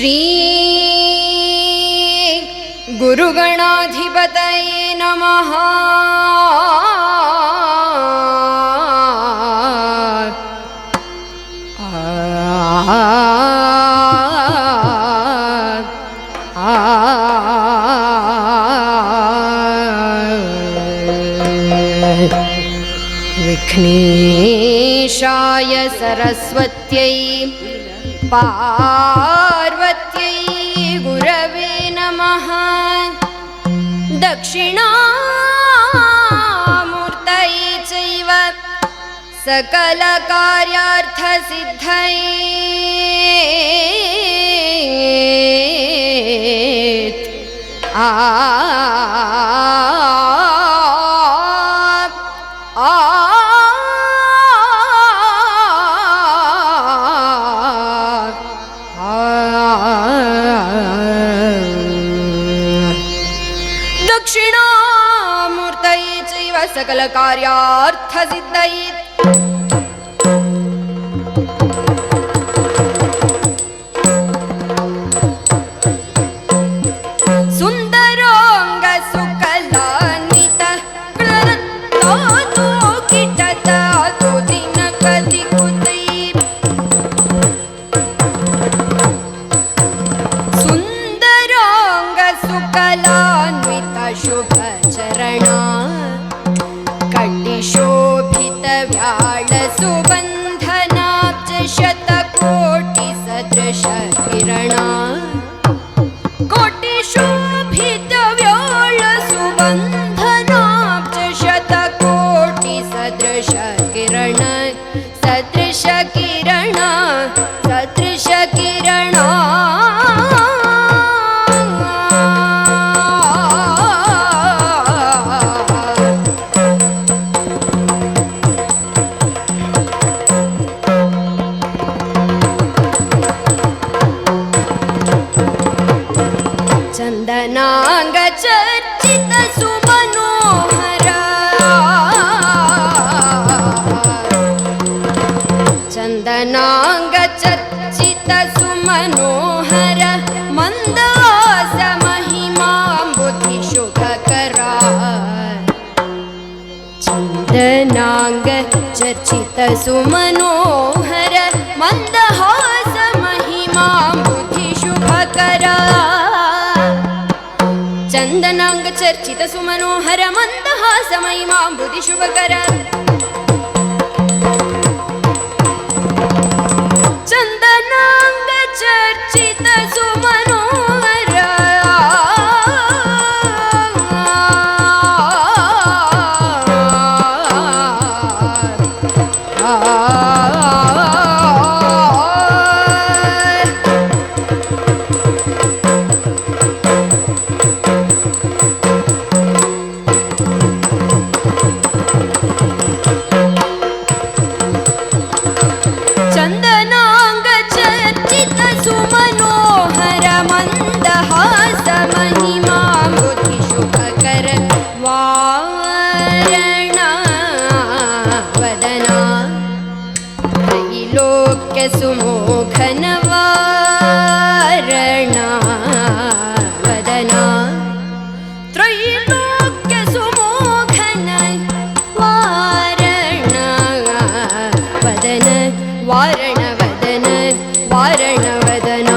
ಶ್ರೀ ಗುರುಗಣಾಧಿಪತಯೇ ನಮಃ. ವಿಘ್ನೇಶಾಯ ಸರಸ್ವತ್ಯೈ ಪಾರ್ವತ್ಯೈ ಗುರವೇ ನಮಃ. ದಕ್ಷಿಣಾಮೂರ್ತಯೇ ಚೈವ ಸಕಲ ಕಾರ್ಯಾರ್ಥ ಸಿದ್ಧಯೇ ದಕ್ಷಿಣಾಮೂರ್ತಯೇ ಚೈವ ಸಕಲ ಕಾರ್ಯಾರ್ಥ ಸಿದ್ಧಯೇ. ಸುಂದರಾಂಗ ಸುಕಲಾನ್ವಿತ ಕೃತಾತೋ ಕಿಟತಾತೋ ದಿನ ಕದಿ ಕುತೈ. ಸುಂದರಾಂಗ ಸುಕಲಾನ್ವಿತ ಶುಭ ಚರಣ ಕಟಿಶೋಭಿತ ವ್ಯಾಳ ಸುಬಂಧನಾಬ್ಜ ಶತಕೋಟಿ ಸದೃಶ ಕಿರಣ. ಕೋಟಿಶೋಭಿತ ವ್ಯಾಳ ಸುಬಂಧನಾಬ್ಜ ಶತಕೋಟಿ ಸದೃಶ ಕಿರಣ. ಸದೃಶ ಕಿರಣ ಸದೃಶ ಕಿರಣ. ಚಂದನಾಂಗ ಚರ್ಚಿತ ಸುಮನೋಹರ. ಚಂದನಾಂಗ ಚರ್ಚಿತ ಸುಮನೋಹರ ಮಂದಾಸ ಮಹಿಮಾಂಬುಧಿ ಶುಭಕರ. ಚಂದನಾಂಗ ಚರ್ಚಿತ ಸುಮನೋಹರ ಮಂದಹಾಸ ಮಹಿಮಾಂಬುಧಿ ಶುಭಕರ. ಚಂದನಾಂಗ ಚರ್ಚಿತ ಸುಮನೋಹರ ಮಂದಹಾಸ ಮಹಿಮಾಂಬುಧಿ ಶುಭಕರ. ಚಂದನಾಂಗ ಚರ್ಚಿತ ಸುಮನೋಹರ ಚಂದನಾಂಗ ಚರ್ಚಿತ ಸುಮನೋಹರ ಮಂದಹಾಸ ಮಹಿಮಾಂಬುಧಿ ಶುಭಕರ. ವಾರಣ ವದನ ತ್ರೈಲೋಕ್ಯ ಸುಮೋಘನ. ವಾರಣ ವದನ ತ್ರೈಲೋಕ್ಯ ಸುಮೋಘನ. ವಾರಣ ವದನ ವಾರಣ ವದನ ವಾರಣ ವದನ.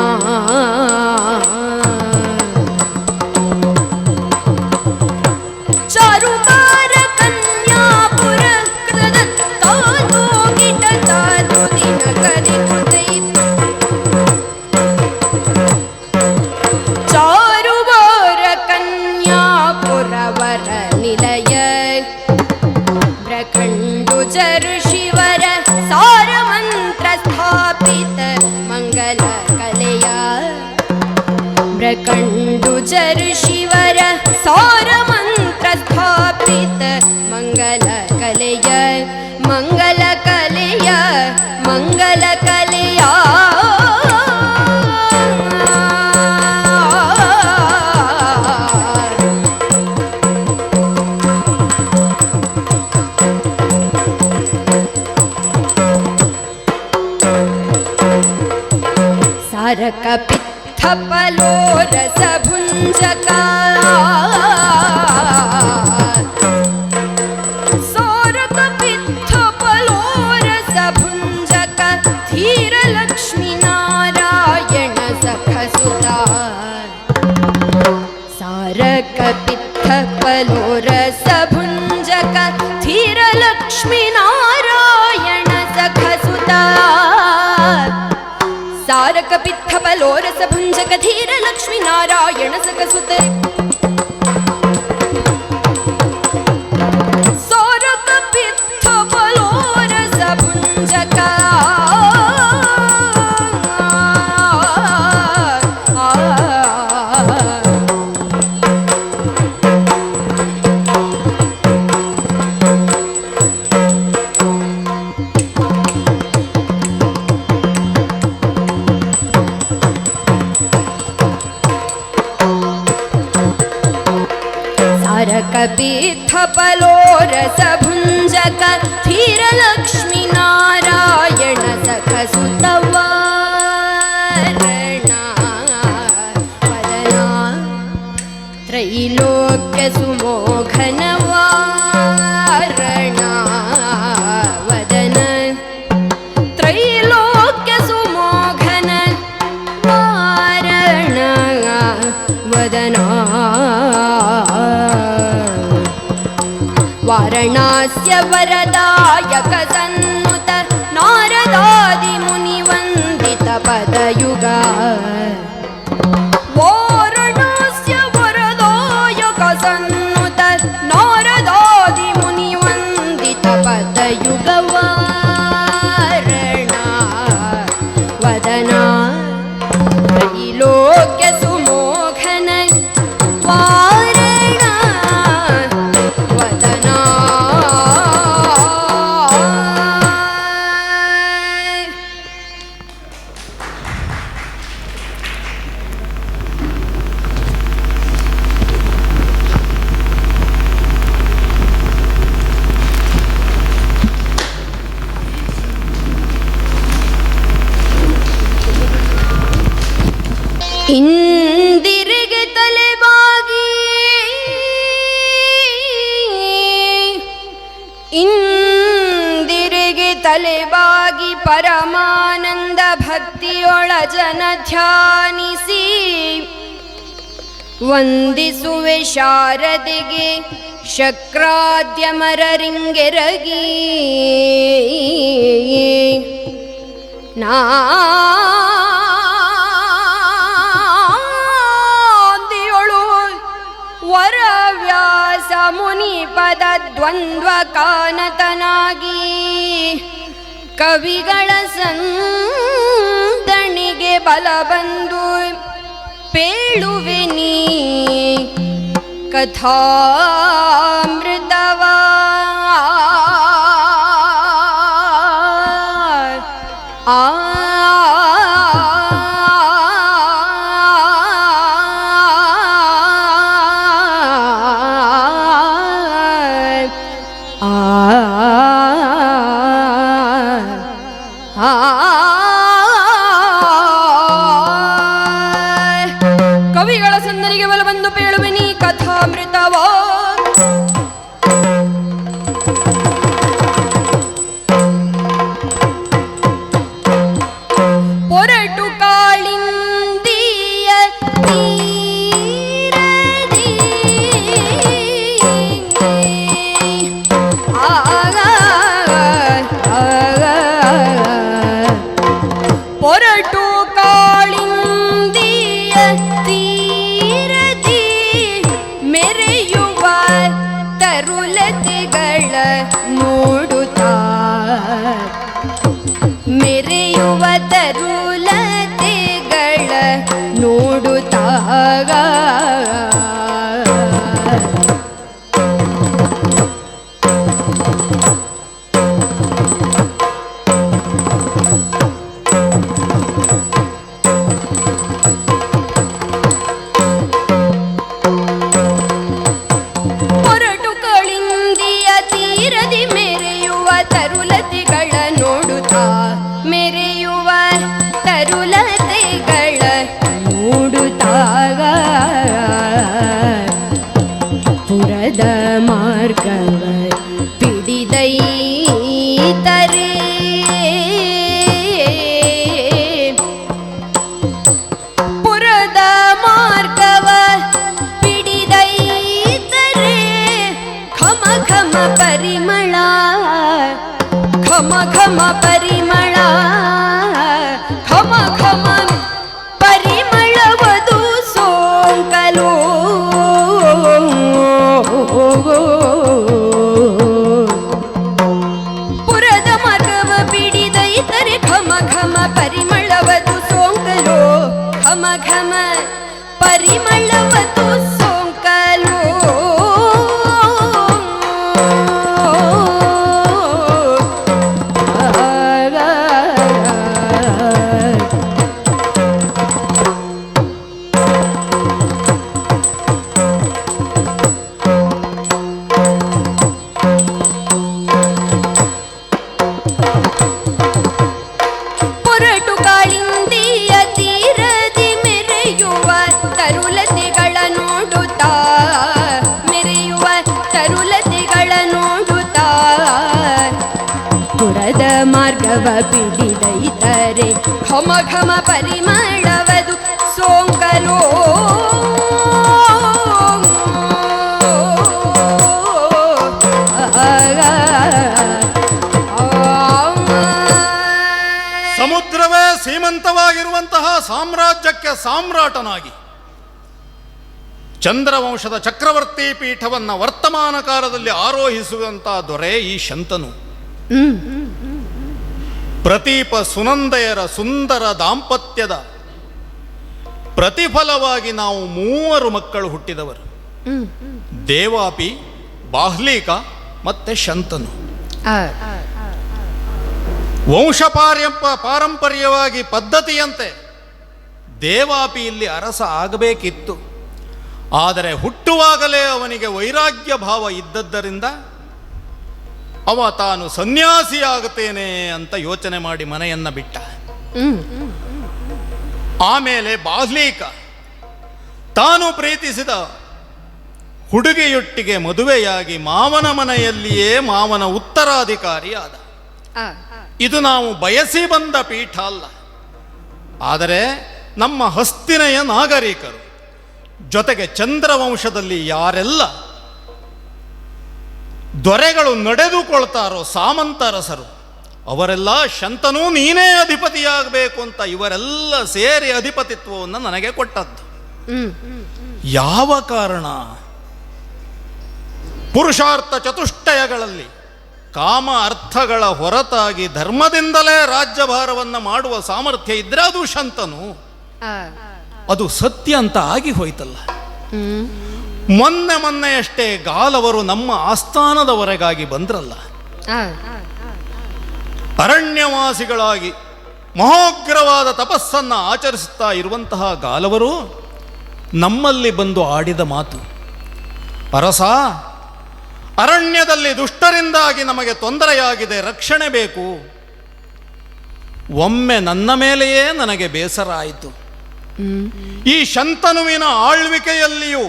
ಚಾರುಬಾರ ಕನ್ಯಾಪುರ ಕೃತದತ್ತಾತೋ ಕಿಟತಾತೋ ದಿನ ಕದಿ ಕುತೈ. ಚಾರುಬಾರ ಕನ್ಯಾಪುರ ವರ ನಿಲಯ ಬ್ರಖಂಡುಜ ಋಷಿವರ ಸಾರ ಮಂತ್ರ ಸ್ಥಾಪಿತ ಮಂಗಲ ಕಲೆಯ. ಬ್ರಖಂಡುಜ ಋಷಿವರ ಸಾರ ಮಂತ್ರ ಸ್ಥಾಪಿತ ಮಂಗಲ ಕಲೆಯ. ಮಂಗಲ ಕಲೆಯ ಮಂಗಲ ಕಲೆಯ. ತಾರಕ ಪಿತ್ತ ಸಾರಕಪಿತ್ಥಫಲೋರಸಭುಂಜಕ ಸಾರಕಪಿತ್ಥಫಲೋರಸಭುಂಜಕ ಧೀರಲಕ್ಷ್ಮೀನಾರಾಯಣ ಸಖಸುತ ಸಾರಕಪಿತ್ಥಫಲೋರಸಭುಂಜಕ ಧೀರಲಕ್ಷ್ಮೀನಾರಾಯಣ ಸಖಸುತ ಸಾರಕಪಿತ್ಥಫಲೋರಸಭುಂಜಕ ಧೀರಲಕ್ಷ್ಮೀನಾರಾಯಣ ಸಖಸುತ ಸಾರಕಪಿತ್ಥಫಲೋರಸಭುಂಜಕ ಸಾರಕಪಿತ್ಥಫಲೋರಸಭುಂಜಕ ಧೀರಲಕ್ಷ್ಮೀನಾರಾಯಣ ಸಖಸುತ ವಾರಣ ವದನ ತ್ರೈಲೋಕ್ಯ ಸುಮೋಘನ ವಾರಣ ವದನ ತ್ರೈಲೋಕ್ಯ ಸುಮೋಘನ ವಾರಣ ವದನ ವಾರಣಾಸ್ಯ ವರದಾಯಕ ಸನ್ನುತ ನಾರದಾದಿ ಮುನಿವಂದಿತ ಪದಯುಗ ವಾರಣಾಸ್ಯ ವರದಾಯಕ ಸನ್ನುತ ನಾರದಾದಿ ಮುನಿವಂದಿತ ಪದಯುಗ ವಾರಣ ವದನ ತ್ರೈಲೋಕ್ಯ ಸುಮೋಘನ ವಾರಣ ವದನ ಇಂದಿರೆಗೆ ತಲೆಬಾಗಿ ಇಂದಿರೆಗೆ ತಲೆಬಾಗಿ ಪರಮಾನಂದ ಭಕ್ತಿಯೊಳ ಜನ ಧ್ಯಾನಿಸಿ ವಂದಿಸುವೆ ಶಾರದೆಗೆ ಶಕ್ರಾದ್ಯಮರರಿಂಗೆರಗಿ ನಾದಿಯೊಳು ವರವ್ಯಾಸ ಮುನಿ ಪದ ದ್ವಂದ್ವ ಕಾನತನಾಗಿ ಕವಿಗಳ ಸಂದಣಿಗೆ ಬಲ ಬಂದು ಪೇಳುವೆ ನೀ ಕಥಾಮೃತವಾ ಆ ಕವಿಗಳ ಸಂದನಿಗೆ ಬಲ ಬಂದು ಪೇಳುವೆ ನೀ ಕಥಾಮೃತವಾ ಪೊರಟು ಕಾಳಿಂದಿಯ ತೀರದಿ ಪೊರಟು ಕಾಳಿಂದಿಯ ತೀರದಿ ಮೆರೆಯುವ ತರುಲತೆಗಳ ನೋಡುತ್ತಾ ಮೆರೆಯುವ ತರುಲತೆಗಳ ನೋಡುತ್ತಾ ಹೊರಟು ಕಾಳಿಂದಿಯ ತೀರದಿ ಮೆರೆಯುವ ತರುಲತೆಗಳ ನೋಡುತ್ತಾ ಮೆರೆಯುವ ತರುಲತೆಗಳ ಘಮ ಪರಿಮಳವತು ಸೋಂಕಲು ಮಾರ್ಗವ ಪಿಡಿದೈತರೆ ಘಮ ಘಮ ಪರಿಮಳವದು ಸೋಂಕಲೋ ಸಮುದ್ರವೇ ಸೀಮಂತವಾಗಿರುವಂತಹ ಸಾಮ್ರಾಜ್ಯಕ್ಕೆ ಸಾಮ್ರಾಟನಾಗಿ ಚಂದ್ರವಂಶದ ಚಕ್ರವರ್ತಿ ಪೀಠವನ್ನು ವರ್ತಮಾನ ಕಾಲದಲ್ಲಿ ಆರೋಹಿಸುವಂತಹ ದೊರೆ ಈ ಶಂತನು. ಪ್ರತೀಪ ಸುನಂದೆಯರ ಸುಂದರ ದಾಂಪತ್ಯದ ಪ್ರತಿಫಲವಾಗಿ ನಾವು 3 ಮಕ್ಕಳು ಹುಟ್ಟಿದವರು. ದೇವಾಪಿ, ಬಾಹ್ಲೀಕ ಮತ್ತೆ ಶಂತನು. ಪಾರಂಪರ್ಯವಾಗಿ ಪದ್ಧತಿಯಂತೆ ದೇವಾಪಿ ಇಲ್ಲಿ ಅರಸ ಆಗಬೇಕಿತ್ತು. ಆದರೆ ಹುಟ್ಟುವಾಗಲೇ ಅವನಿಗೆ ವೈರಾಗ್ಯ ಭಾವ ಇದ್ದದ್ದರಿಂದ ಅವ ತಾನು ಸನ್ಯಾಸಿಯಾಗುತ್ತೇನೆ ಅಂತ ಯೋಚನೆ ಮಾಡಿ ಮನೆಯನ್ನ ಬಿಟ್ಟ. ಆಮೇಲೆ ಬಾಹ್ಲೀಕ ತಾನು ಪ್ರೀತಿಸಿದ ಹುಡುಗಿಯೊಟ್ಟಿಗೆ ಮದುವೆಯಾಗಿ ಮಾವನ ಮನೆಯಲ್ಲಿಯೇ ಮಾವನ ಉತ್ತರಾಧಿಕಾರಿ ಆದ. ಇದು ನಾವು ಬಯಸಿ ಬಂದ ಪೀಠ ಅಲ್ಲ. ಆದರೆ ನಮ್ಮ ಹಸ್ತಿನೆಯ ನಾಗರಿಕರು, ಜೊತೆಗೆ ಚಂದ್ರವಂಶದಲ್ಲಿ ಯಾರೆಲ್ಲ ದೊರೆಗಳು ನಡೆದುಕೊಳ್ತಾರೋ ಸಾಮಂತರಸರು, ಅವರೆಲ್ಲ ಶಂತನು ನೀನೇ ಅಧಿಪತಿಯಾಗಬೇಕು ಅಂತ ಇವರೆಲ್ಲ ಸೇರಿ ಅಧಿಪತಿತ್ವವನ್ನು ನನಗೆ ಕೊಟ್ಟದ್ದು. ಯಾವ ಕಾರಣ? ಪುರುಷಾರ್ಥ ಚತುಷ್ಟಯಗಳಲ್ಲಿ ಕಾಮ ಅರ್ಥಗಳ ಹೊರತಾಗಿ ಧರ್ಮದಿಂದಲೇ ರಾಜ್ಯಭಾರವನ್ನು ಮಾಡುವ ಸಾಮರ್ಥ್ಯ ಇದ್ರೆ ಅದು ಶಂತನು. ಅದು ಸತ್ಯ ಅಂತ ಆಗಿ ಹೋಯ್ತಲ್ಲ. ಮೊನ್ನೆಯಷ್ಟೇ ಗಾಲವರು ನಮ್ಮ ಆಸ್ಥಾನದವರೆಗಾಗಿ ಬಂದ್ರಲ್ಲ. ಅರಣ್ಯವಾಸಿಗಳಾಗಿ ಮಹೋಗ್ರವಾದ ತಪಸ್ಸನ್ನು ಆಚರಿಸುತ್ತಾ ಇರುವಂತಹ ಗಾಲವರು ನಮ್ಮಲ್ಲಿ ಬಂದು ಆಡಿದ ಮಾತು, ಅರಸ, ಅರಣ್ಯದಲ್ಲಿ ದುಷ್ಟರಿಂದಾಗಿ ನಮಗೆ ತೊಂದರೆಯಾಗಿದೆ, ರಕ್ಷಣೆ ಬೇಕು. ಒಮ್ಮೆ ನನ್ನ ಮೇಲೆಯೇ ನನಗೆ ಬೇಸರ ಆಯಿತು. ಈ ಶಂತನುವಿನ ಆಳ್ವಿಕೆಯಲ್ಲಿಯೂ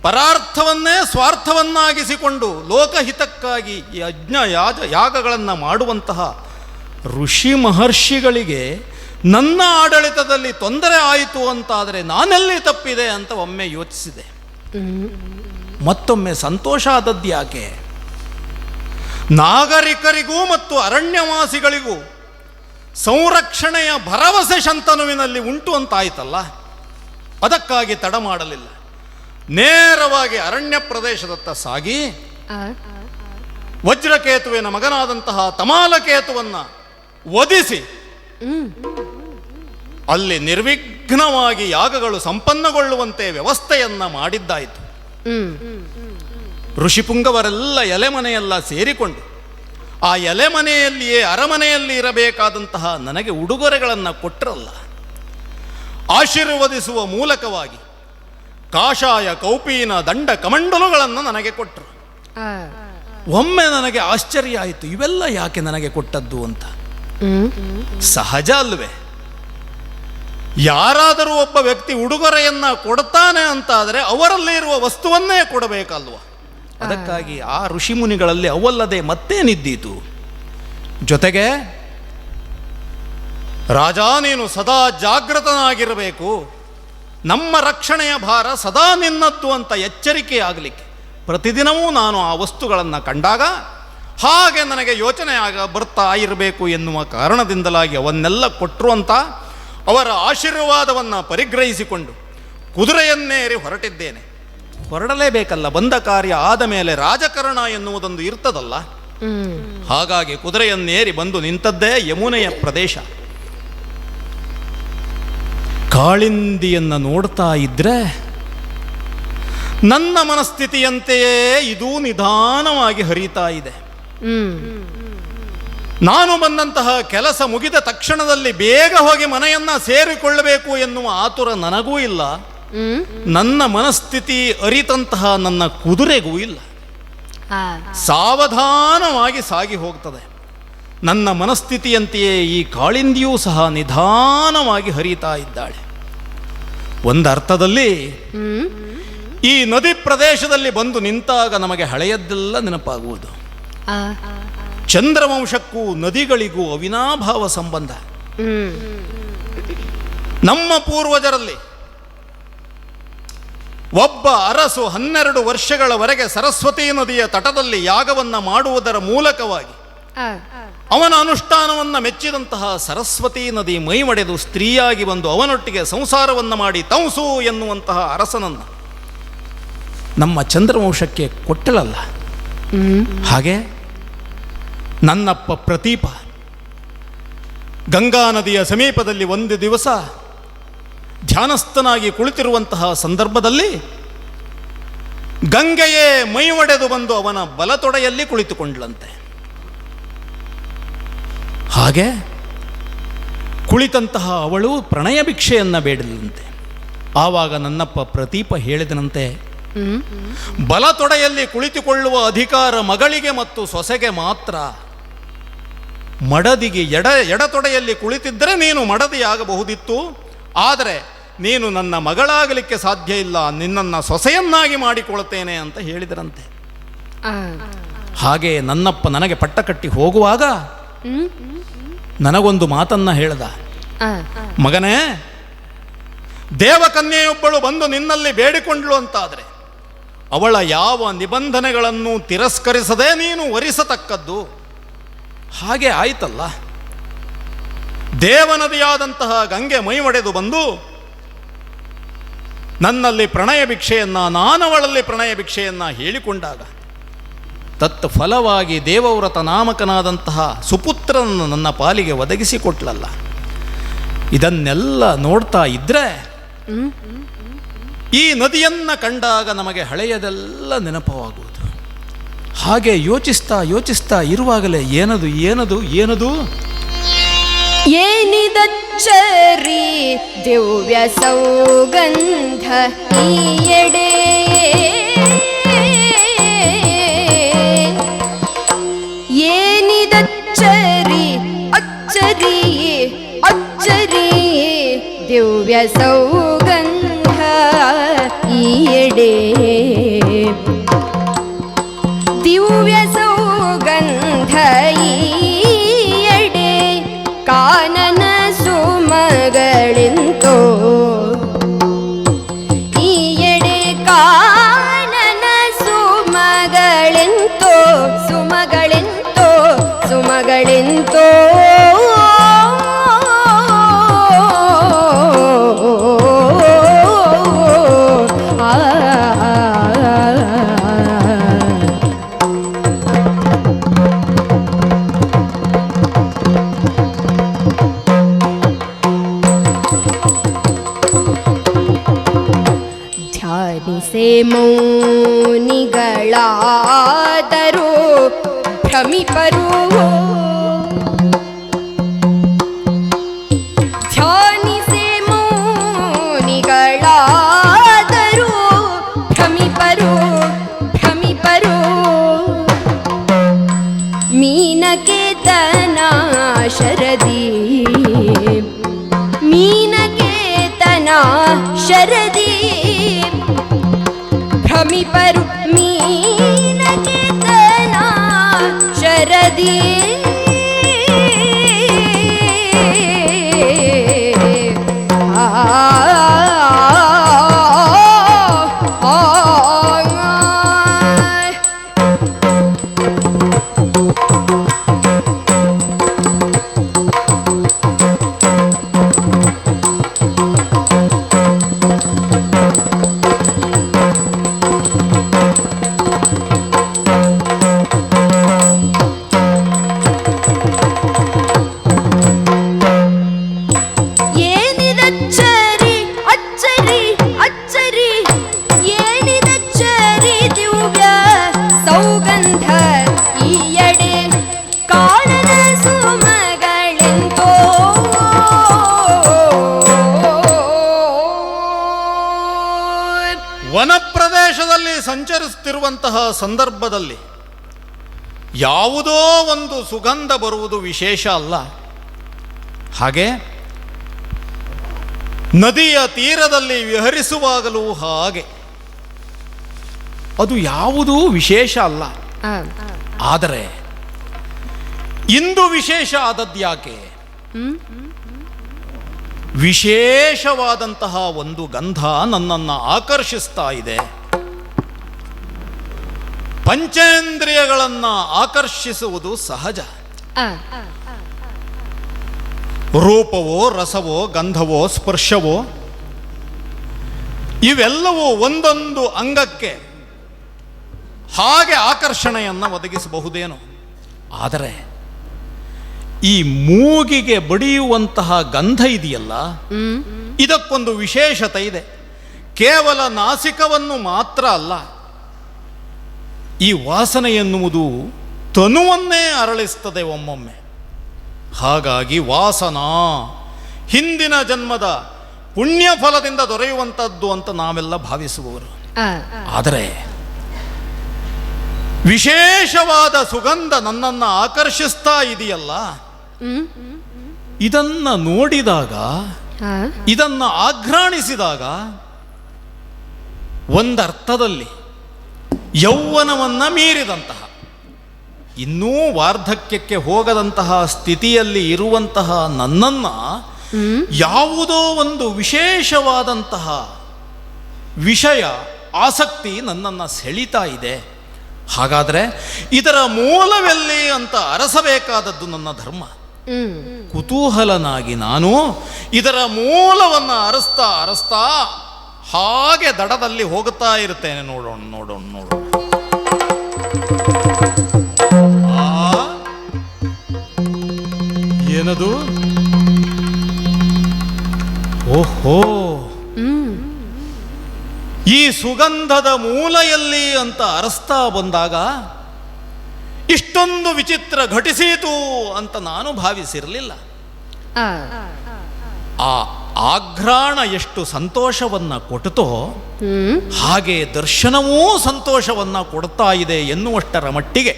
ಪರಾರ್ಥವನ್ನೇ ಸ್ವಾರ್ಥವನ್ನಾಗಿಸಿಕೊಂಡು ಲೋಕಹಿತಕ್ಕಾಗಿ ಯಜ್ಞ ಯಾಗಗಳನ್ನು ಮಾಡುವಂತಹ ಋಷಿ ಮಹರ್ಷಿಗಳಿಗೆ ನನ್ನ ಆಡಳಿತದಲ್ಲಿ ತೊಂದರೆ ಆಯಿತು ಅಂತಾದರೆ ನಾನೆಲ್ಲಿ ತಪ್ಪಿದೆ ಅಂತ ಒಮ್ಮೆ ಯೋಚಿಸಿದೆ. ಮತ್ತೊಮ್ಮೆ ಸಂತೋಷ ಆದದ್ಯಾಕೆ? ನಾಗರಿಕರಿಗೂ ಮತ್ತು ಅರಣ್ಯವಾಸಿಗಳಿಗೂ ಸಂರಕ್ಷಣೆಯ ಭರವಸೆ ಶಂತನುವಿನಲ್ಲಿ ಉಂಟು ಅಂತಾಯ್ತಲ್ಲ. ಅದಕ್ಕಾಗಿ ತಡ ಮಾಡಲಿಲ್ಲ. ನೇರವಾಗಿ ಅರಣ್ಯ ಪ್ರದೇಶದತ್ತ ಸಾಗಿ ವಜ್ರಕೇತುವಿನ ಮಗನಾದಂತಹ ತಮಾಲಕೇತುವನ್ನು ವಧಿಸಿ ಅಲ್ಲಿ ನಿರ್ವಿಘ್ನವಾಗಿ ಯಾಗಗಳು ಸಂಪನ್ನಗೊಳ್ಳುವಂತೆ ವ್ಯವಸ್ಥೆಯನ್ನ ಮಾಡಿದ್ದಾಯಿತು. ಋಷಿಪುಂಗವರೆಲ್ಲ ಎಲೆಮನೆಯೆಲ್ಲ ಸೇರಿಕೊಂಡು ಆ ಎಲೆಮನೆಯಲ್ಲಿಯೇ ಅರಮನೆಯಲ್ಲಿ ಇರಬೇಕಾದಂತಹ ನನಗೆ ಉಡುಗೊರೆಗಳನ್ನು ಕೊಟ್ಟರಲ್ಲ. ಆಶೀರ್ವದಿಸುವ ಮೂಲಕವಾಗಿ ಕಾಷಾಯ, ಕೌಪೀನ, ದಂಡ, ಕಮಂಡಲುಗಳನ್ನು ನನಗೆ ಕೊಟ್ಟರು. ಒಮ್ಮೆ ನನಗೆ ಆಶ್ಚರ್ಯ ಆಯಿತು, ಇವೆಲ್ಲ ಯಾಕೆ ನನಗೆ ಕೊಟ್ಟದ್ದು ಅಂತ. ಸಹಜ ಅಲ್ವೇ? ಯಾರಾದರೂ ಒಬ್ಬ ವ್ಯಕ್ತಿ ಉಡುಗೊರೆಯನ್ನ ಕೊಡ್ತಾನೆ ಅಂತಾದರೆ ಅವರಲ್ಲಿ ಇರುವ ವಸ್ತುವನ್ನೇ ಕೊಡಬೇಕಲ್ವ. ಅದಕ್ಕಾಗಿ ಆ ಋಷಿಮುನಿಗಳಲ್ಲಿ ಅವಲ್ಲದೆ ಮತ್ತೇನಿದ್ದೀತು. ಜೊತೆಗೆ ರಾಜ, ನೀನು ಸದಾ ಜಾಗೃತನಾಗಿರಬೇಕು, ನಮ್ಮ ರಕ್ಷಣೆಯ ಭಾರ ಸದಾ ನಿನ್ನದ್ದು ಅಂತ ಎಚ್ಚರಿಕೆ ಆಗಲಿಕ್ಕೆ ಪ್ರತಿದಿನವೂ ನಾನು ಆ ವಸ್ತುಗಳನ್ನು ಕಂಡಾಗ ಹಾಗೆ ನನಗೆ ಯೋಚನೆ ಬರ್ತಾ ಇರಬೇಕು ಎನ್ನುವ ಕಾರಣದಿಂದಲಾಗಿ ಅವನ್ನೆಲ್ಲ ಕೊಟ್ಟರು ಅಂತ ಅವರ ಆಶೀರ್ವಾದವನ್ನು ಪರಿಗ್ರಹಿಸಿಕೊಂಡು ಕುದುರೆಯನ್ನೇರಿ ಹೊರಟಿದ್ದೇನೆ. ಹೊರಡಲೇಬೇಕಲ್ಲ, ಬಂದ ಕಾರ್ಯ ಆದ ಮೇಲೆ ರಾಜಕಾರಣ ಎನ್ನುವುದೊಂದು ಇರ್ತದಲ್ಲ. ಹಾಗಾಗಿ ಕುದುರೆಯನ್ನೇರಿ ಬಂದು ನಿಂತದ್ದೇ ಯಮುನೆಯ ಪ್ರದೇಶ. ಕಾಳಿಂದಿಯನ್ನು ನೋಡ್ತಾ ಇದ್ದರೆ ನನ್ನ ಮನಸ್ಥಿತಿಯಂತೆಯೇ ಇದು ನಿಧಾನವಾಗಿ ಹರಿತಾ ಇದೆ. ನಾನು ಬಂದಂತಹ ಕೆಲಸ ಮುಗಿದ ತಕ್ಷಣದಲ್ಲಿ ಬೇಗ ಹೋಗಿ ಮನೆಯನ್ನ ಸೇರಿಕೊಳ್ಳಬೇಕು ಎನ್ನುವ ಆತುರ ನನಗೂ ಇಲ್ಲ, ನನ್ನ ಮನಸ್ಥಿತಿ ಅರಿತಂತಹ ನನ್ನ ಕುದುರೆಗೂ ಇಲ್ಲ. ಸಾವಧಾನವಾಗಿ ಸಾಗಿ ಹೋಗ್ತದೆ. ನನ್ನ ಮನಸ್ಥಿತಿಯಂತೆಯೇ ಈ ಕಾಳಿಂದಿಯೂ ಸಹ ನಿಧಾನವಾಗಿ ಹರಿತಾ ಇದ್ದಾಳೆ. ಒಂದರ್ಥದಲ್ಲಿ ಈ ನದಿ ಪ್ರದೇಶದಲ್ಲಿ ಬಂದು ನಿಂತಾಗ ನಮಗೆ ಹಳೆಯದ್ದೆಲ್ಲ ನೆನಪಾಗುವುದು. ಚಂದ್ರವಂಶಕ್ಕೂ ನದಿಗಳಿಗೂ ಅವಿನಾಭಾವ ಸಂಬಂಧ. ನಮ್ಮ ಪೂರ್ವಜರಲ್ಲಿ ಒಬ್ಬ ಅರಸು 12 ವರ್ಷಗಳವರೆಗೆ ಸರಸ್ವತಿ ನದಿಯ ತಟದಲ್ಲಿ ಯಾಗವನ್ನು ಮಾಡುವುದರ ಮೂಲಕವಾಗಿ ಅವನ ಅನುಷ್ಠಾನವನ್ನು ಮೆಚ್ಚಿದಂತಹ ಸರಸ್ವತಿ ನದಿ ಮೈಮಡೆದು ಸ್ತ್ರೀಯಾಗಿ ಬಂದು ಅವನೊಟ್ಟಿಗೆ ಸಂಸಾರವನ್ನು ಮಾಡಿ ತಂಸು ಎನ್ನುವಂತಹ ಅರಸನನ್ನು ನಮ್ಮ ಚಂದ್ರವಂಶಕ್ಕೆ ಕೊಟ್ಟಳಲ್ಲ. ಹಾಗೆ ನನ್ನಪ್ಪ ಪ್ರತೀಪ ಗಂಗಾ ನದಿಯ ಸಮೀಪದಲ್ಲಿ ಒಂದು ದಿವಸ ಧ್ಯಾನಸ್ಥನಾಗಿ ಕುಳಿತಿರುವಂತಹ ಸಂದರ್ಭದಲ್ಲಿ ಗಂಗೆಯೇ ಮೈ ಒಡೆದು ಬಂದು ಅವನ ಬಲತೊಡೆಯಲ್ಲಿ ಕುಳಿತುಕೊಂಡ್ಲಂತೆ. ಹಾಗೆ ಕುಳಿತಂತಹ ಅವಳು ಪ್ರಣಯ ಭಿಕ್ಷೆಯನ್ನ ಬೇಡಲಂತೆ. ಆವಾಗ ನನ್ನಪ್ಪ ಪ್ರತೀಪ ಹೇಳಿದನಂತೆ, ಬಲತೊಡೆಯಲ್ಲಿ ಕುಳಿತುಕೊಳ್ಳುವ ಅಧಿಕಾರ ಮಗಳಿಗೆ ಮತ್ತು ಸೊಸೆಗೆ ಮಾತ್ರ. ಮಡದಿಗೆ ಎಡತೊಡೆಯಲ್ಲಿ ಕುಳಿತಿದ್ದರೆ ನೀನು ಮಡದಿಯಾಗಬಹುದಿತ್ತು, ಆದರೆ ನೀನು ನನ್ನ ಮಗಳಾಗಲಿಕ್ಕೆ ಸಾಧ್ಯ ಇಲ್ಲ, ನಿನ್ನನ್ನು ಸೊಸೆಯನ್ನಾಗಿ ಮಾಡಿಕೊಳ್ತೇನೆ ಅಂತ ಹೇಳಿದರಂತೆ. ಹಾಗೆ ನನ್ನಪ್ಪ ನನಗೆ ಪಟ್ಟ ಕಟ್ಟಿ ಹೋಗುವಾಗ ನನಗೊಂದು ಮಾತನ್ನ ಹೇಳ್ದ, ಮಗನೇ, ದೇವಕನ್ಯೆಯೊಬ್ಬಳು ಬಂದು ನಿನ್ನಲ್ಲಿ ಬೇಡಿಕೊಂಡ್ಳು ಅಂತಾದರೆ ಅವಳ ಯಾವ ನಿಬಂಧನೆಗಳನ್ನು ತಿರಸ್ಕರಿಸದೆ ನೀನು ವರಿಸತಕ್ಕದ್ದು. ಹಾಗೆ ಆಯ್ತಲ್ಲ. ದೇವನದಿಯಾದಂತಹ ಗಂಗೆ ಮೈ ಒಡೆದು ಬಂದು ನನ್ನಲ್ಲಿ ಪ್ರಣಯ ಭಿಕ್ಷೆಯನ್ನ, ನಾನವಳಲ್ಲಿ ಪ್ರಣಯ ಭಿಕ್ಷೆಯನ್ನ ಹೇಳಿಕೊಂಡಾಗ ತತ್ ಫಲವಾಗಿ ದೇವವ್ರತ ನಾಮಕನಾದಂತಹ ಸುಪುತ್ರನನ್ನು ನನ್ನ ಪಾಲಿಗೆ ಒದಗಿಸಿಕೊಟ್ಲಲ್ಲ. ಇದನ್ನೆಲ್ಲ ನೋಡ್ತಾ ಇದ್ರೆ ಈ ನದಿಯನ್ನ ಕಂಡಾಗ ನಮಗೆ ಹಳೆಯದೆಲ್ಲ ನೆನಪವಾಗುವುದು. ಹಾಗೆ ಯೋಚಿಸ್ತಾ ಯೋಚಿಸ್ತಾ ಇರುವಾಗಲೇ ಏನದು ಏನದು ಏನದು ಏನಿದಚ್ಚರಿ ದಿವ್ಯ ಸೌಗಂಧ ಈಯಡೆ, ಏನಿದಚ್ಚರಿ ಅಚ್ಚರಿ ಅಚ್ಚರಿ ದಿವ್ಯ ಸೌಗಂಧ ಈಯಡೆ, ದಿವ್ಯ ಸೌಗಂಧ ಈಯಡೆ ಕಾನನ ಸುಮಗಳೆಂತೋ, ಈಯಡೆ ಕಾನನ ಸುಮಗಳೆಂತೋ, ಸುಮಗಳೆಂತೋ ಸುಮಗಳೆಂತೋ ಧ್ಯಾನಿಸೆ ಮೌನಿಗಳಾದರೂ ಭ್ರಮಿಪರು, ಧ್ಯಾನಿಸೆ ಮೌನಿಗಳಾದರೂ ಭ್ರಮಿಪರು ಭ್ರಮಿಪರು, ಮೀನಕೇತನ ಶರದಿ ಮೀನಕೇತನ ಶರದಿ ಭ್ರಮಿಪರು, ಮೀನಕೇತನ ಶರದಿ ವನಪ್ರದೇಶದಲ್ಲಿ ಸಂಚರಿಸುತ್ತಿರುವಂತಹ ಸಂದರ್ಭದಲ್ಲಿ ಯಾವುದೋ ಒಂದು ಸುಗಂಧ ಬರುವುದು ವಿಶೇಷ ಅಲ್ಲ. ಹಾಗೆ ನದಿಯ ತೀರದಲ್ಲಿ ವಿಹರಿಸುವಾಗಲೂ ಹಾಗೆ ಅದು ಯಾವುದೂ ವಿಶೇಷ ಅಲ್ಲ. ಆದರೆ ಇಂದು ವಿಶೇಷ ಆದದ್ಯಾಕೆ? ವಿಶೇಷವಾದಂತಹ ಒಂದು ಗಂಧ ನನ್ನನ್ನು ಆಕರ್ಷಿಸ್ತಾ ಇದೆ. ಪಂಚೇಂದ್ರಿಯಗಳನ್ನು ಆಕರ್ಷಿಸುವುದು ಸಹಜ. ರೂಪವೋ, ರಸವೋ, ಗಂಧವೋ, ಸ್ಪರ್ಶವೋ ಇವೆಲ್ಲವೂ ಒಂದೊಂದು ಅಂಗಕ್ಕೆ ಹಾಗೆ ಆಕರ್ಷಣೆಯನ್ನು ಒದಗಿಸಬಹುದೇನೋ. ಆದರೆ ಈ ಮೂಗಿಗೆ ಬಡಿಯುವಂತಹ ಗಂಧ ಇದೆಯಲ್ಲ, ಇದಕ್ಕೊಂದು ವಿಶೇಷತೆ ಇದೆ. ಕೇವಲ ನಾಸಿಕವನ್ನು ಮಾತ್ರ ಅಲ್ಲ, ಈ ವಾಸನೆ ಎನ್ನುವುದು ತನುವನ್ನೇ ಅರಳಿಸ್ತದೆ ಒಮ್ಮೊಮ್ಮೆ. ಹಾಗಾಗಿ ವಾಸನಾ ಹಿಂದಿನ ಜನ್ಮದ ಪುಣ್ಯ ಫಲದಿಂದ ದೊರೆಯುವಂಥದ್ದು ಅಂತ ನಾವೆಲ್ಲ ಭಾವಿಸುವವರು. ಆದರೆ ವಿಶೇಷವಾದ ಸುಗಂಧ ನನ್ನನ್ನು ಆಕರ್ಷಿಸ್ತಾ ಇದೆಯಲ್ಲ, ಇದನ್ನು ನೋಡಿದಾಗ, ಇದನ್ನು ಆಘ್ರಾಣಿಸಿದಾಗ ಒಂದರ್ಥದಲ್ಲಿ ಯೌವನವನ್ನು ಮೀರಿದಂತಹ, ಇನ್ನೂ ವಾರ್ಧಕ್ಯಕ್ಕೆ ಹೋಗದಂತಹ ಸ್ಥಿತಿಯಲ್ಲಿ ಇರುವಂತಹ ನನ್ನನ್ನು ಯಾವುದೋ ಒಂದು ವಿಶೇಷವಾದಂತಹ ವಿಷಯ, ಆಸಕ್ತಿ ನನ್ನನ್ನು ಸೆಳೀತಾ ಇದೆ. ಹಾಗಾದರೆ ಇದರ ಮೂಲವೆಲ್ಲಿ ಅಂತ ಅರಸಬೇಕಾದದ್ದು ನನ್ನ ಧರ್ಮ. ಕುತೂಹಲನಾಗಿ ನಾನು ಇದರ ಮೂಲವನ್ನು ಅರಸ್ತಾ ಅರಸ್ತಾ ಹಾಗೆ ದಡದಲ್ಲಿ ಹೋಗುತ್ತಾ ಇರುತ್ತೇನೆ. ನೋಡೋಣ ನೋಡೋಣ ನೋಡೋಣ. ಏನದು? ಓಹೋ, ಈ ಸುಗಂಧದ ಮೂಲ ಎಲ್ಲಿ ಅಂತ ಅರಸ್ತಾ ಬಂದಾಗ ಇಷ್ಟೊಂದು ವಿಚಿತ್ರ ಘಟಿಸೀತು ಅಂತ ನಾನು ಭಾವಿಸಿರಲಿಲ್ಲ. ಆ ಆಘ್ರಾಣ ಎಷ್ಟು ಸಂತೋಷವನ್ನ ಕೊಟ್ಟತೋ ಹಾಗೆ ದರ್ಶನವೂ ಸಂತೋಷವನ್ನ ಕೊಡ್ತಾ ಇದೆ ಎನ್ನುವಷ್ಟರ ಮಟ್ಟಿಗೆ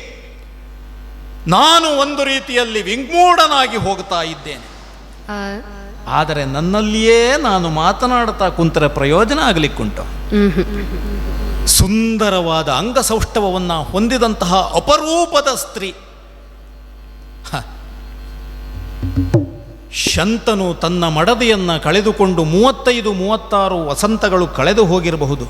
ನಾನು ಒಂದು ರೀತಿಯಲ್ಲಿ ವಿಮೂಢನಾಗಿ ಹೋಗ್ತಾ ಇದ್ದೇನೆ. ಆದರೆ ನನ್ನಲ್ಲಿಯೇ ನಾನು ಮಾತನಾಡ್ತಾ ಕುಂತರೆ ಪ್ರಯೋಜನ ಆಗಲಿಕ್ಕುಂಟು. ಸುಂದರವಾದ ಅಂಗಸೌಷ್ಠವವನ್ನು ಹೊಂದಿದಂತಹ ಅಪರೂಪದ ಸ್ತ್ರೀ. ಶಂತನು ತನ್ನ ಮಡದಿಯನ್ನು ಕಳೆದುಕೊಂಡು 35-36 ವಸಂತಗಳು ಕಳೆದು ಹೋಗಿರಬಹುದು.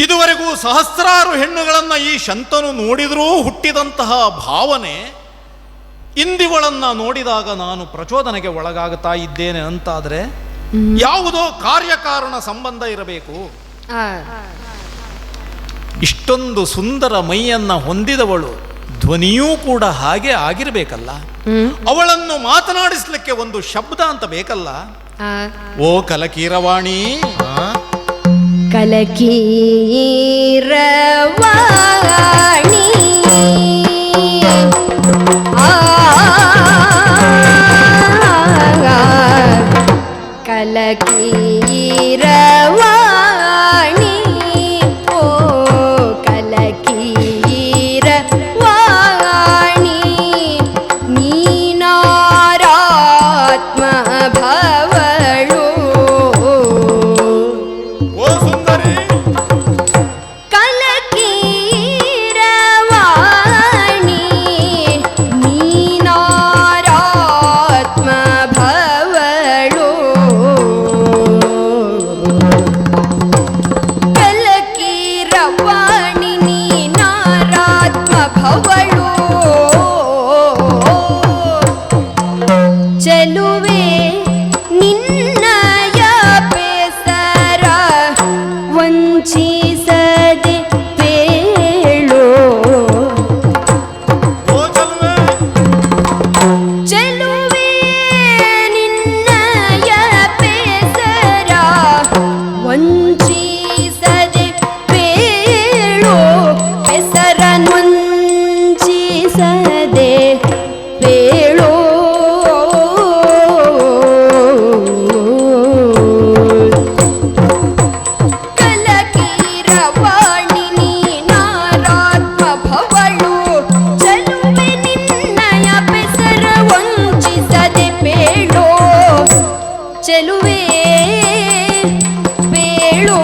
ಇದುವರೆಗೂ ಸಹಸ್ರಾರು ಹೆಣ್ಣುಗಳನ್ನು ಈ ಶಂತನು ನೋಡಿದರೂ ಹುಟ್ಟಿದಂತಹ ಭಾವನೆ ಇಂದಿವಳನ್ನು ನೋಡಿದಾಗ ನಾನು ಪ್ರಚೋದನೆಗೆ ಒಳಗಾಗುತ್ತಾ ಇದ್ದೇನೆ ಅಂತಾದರೆ ಯಾವುದೋ ಕಾರ್ಯಕಾರಣ ಸಂಬಂಧ ಇರಬೇಕು. ಇಷ್ಟೊಂದು ಸುಂದರ ಮೈಯನ್ನು ಹೊಂದಿದವಳು, ಧ್ವನಿಯೂ ಕೂಡ ಹಾಗೆ ಆಗಿರಬೇಕಲ್ಲ. ಅವಳನ್ನು ಮಾತನಾಡಿಸ್ಲಿಕ್ಕೆ ಒಂದು ಶಬ್ದ ಅಂತ ಬೇಕಲ್ಲ. ಓ ಕಲಕೀರವಾಣಿ, ಕಲಕೀರವಾಣಿ, ಕಲಕೀರವಾಣಿ, ಓ ಕಲಕೀರವಾಣಿ, ನೀನಾರಾತ್ಮ ಭವಳು. ಓ ಸುಂದರಿ, ಕಲಕೀರವಾಣಿ, ನೀನಾರಾತ್ಮ ಭವಳು. ಚೆಲುವೆ ಬೇಳು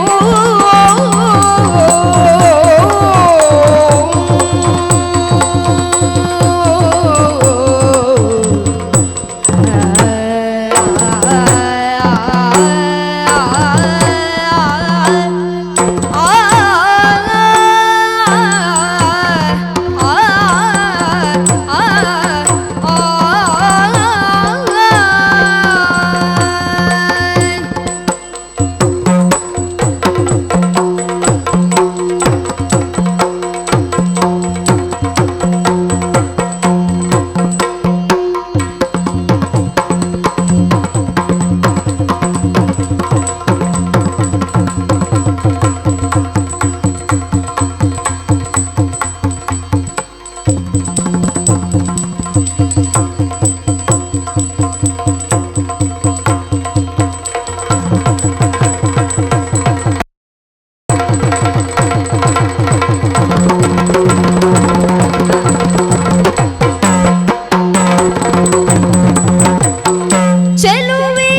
ಚೆಲುವೆ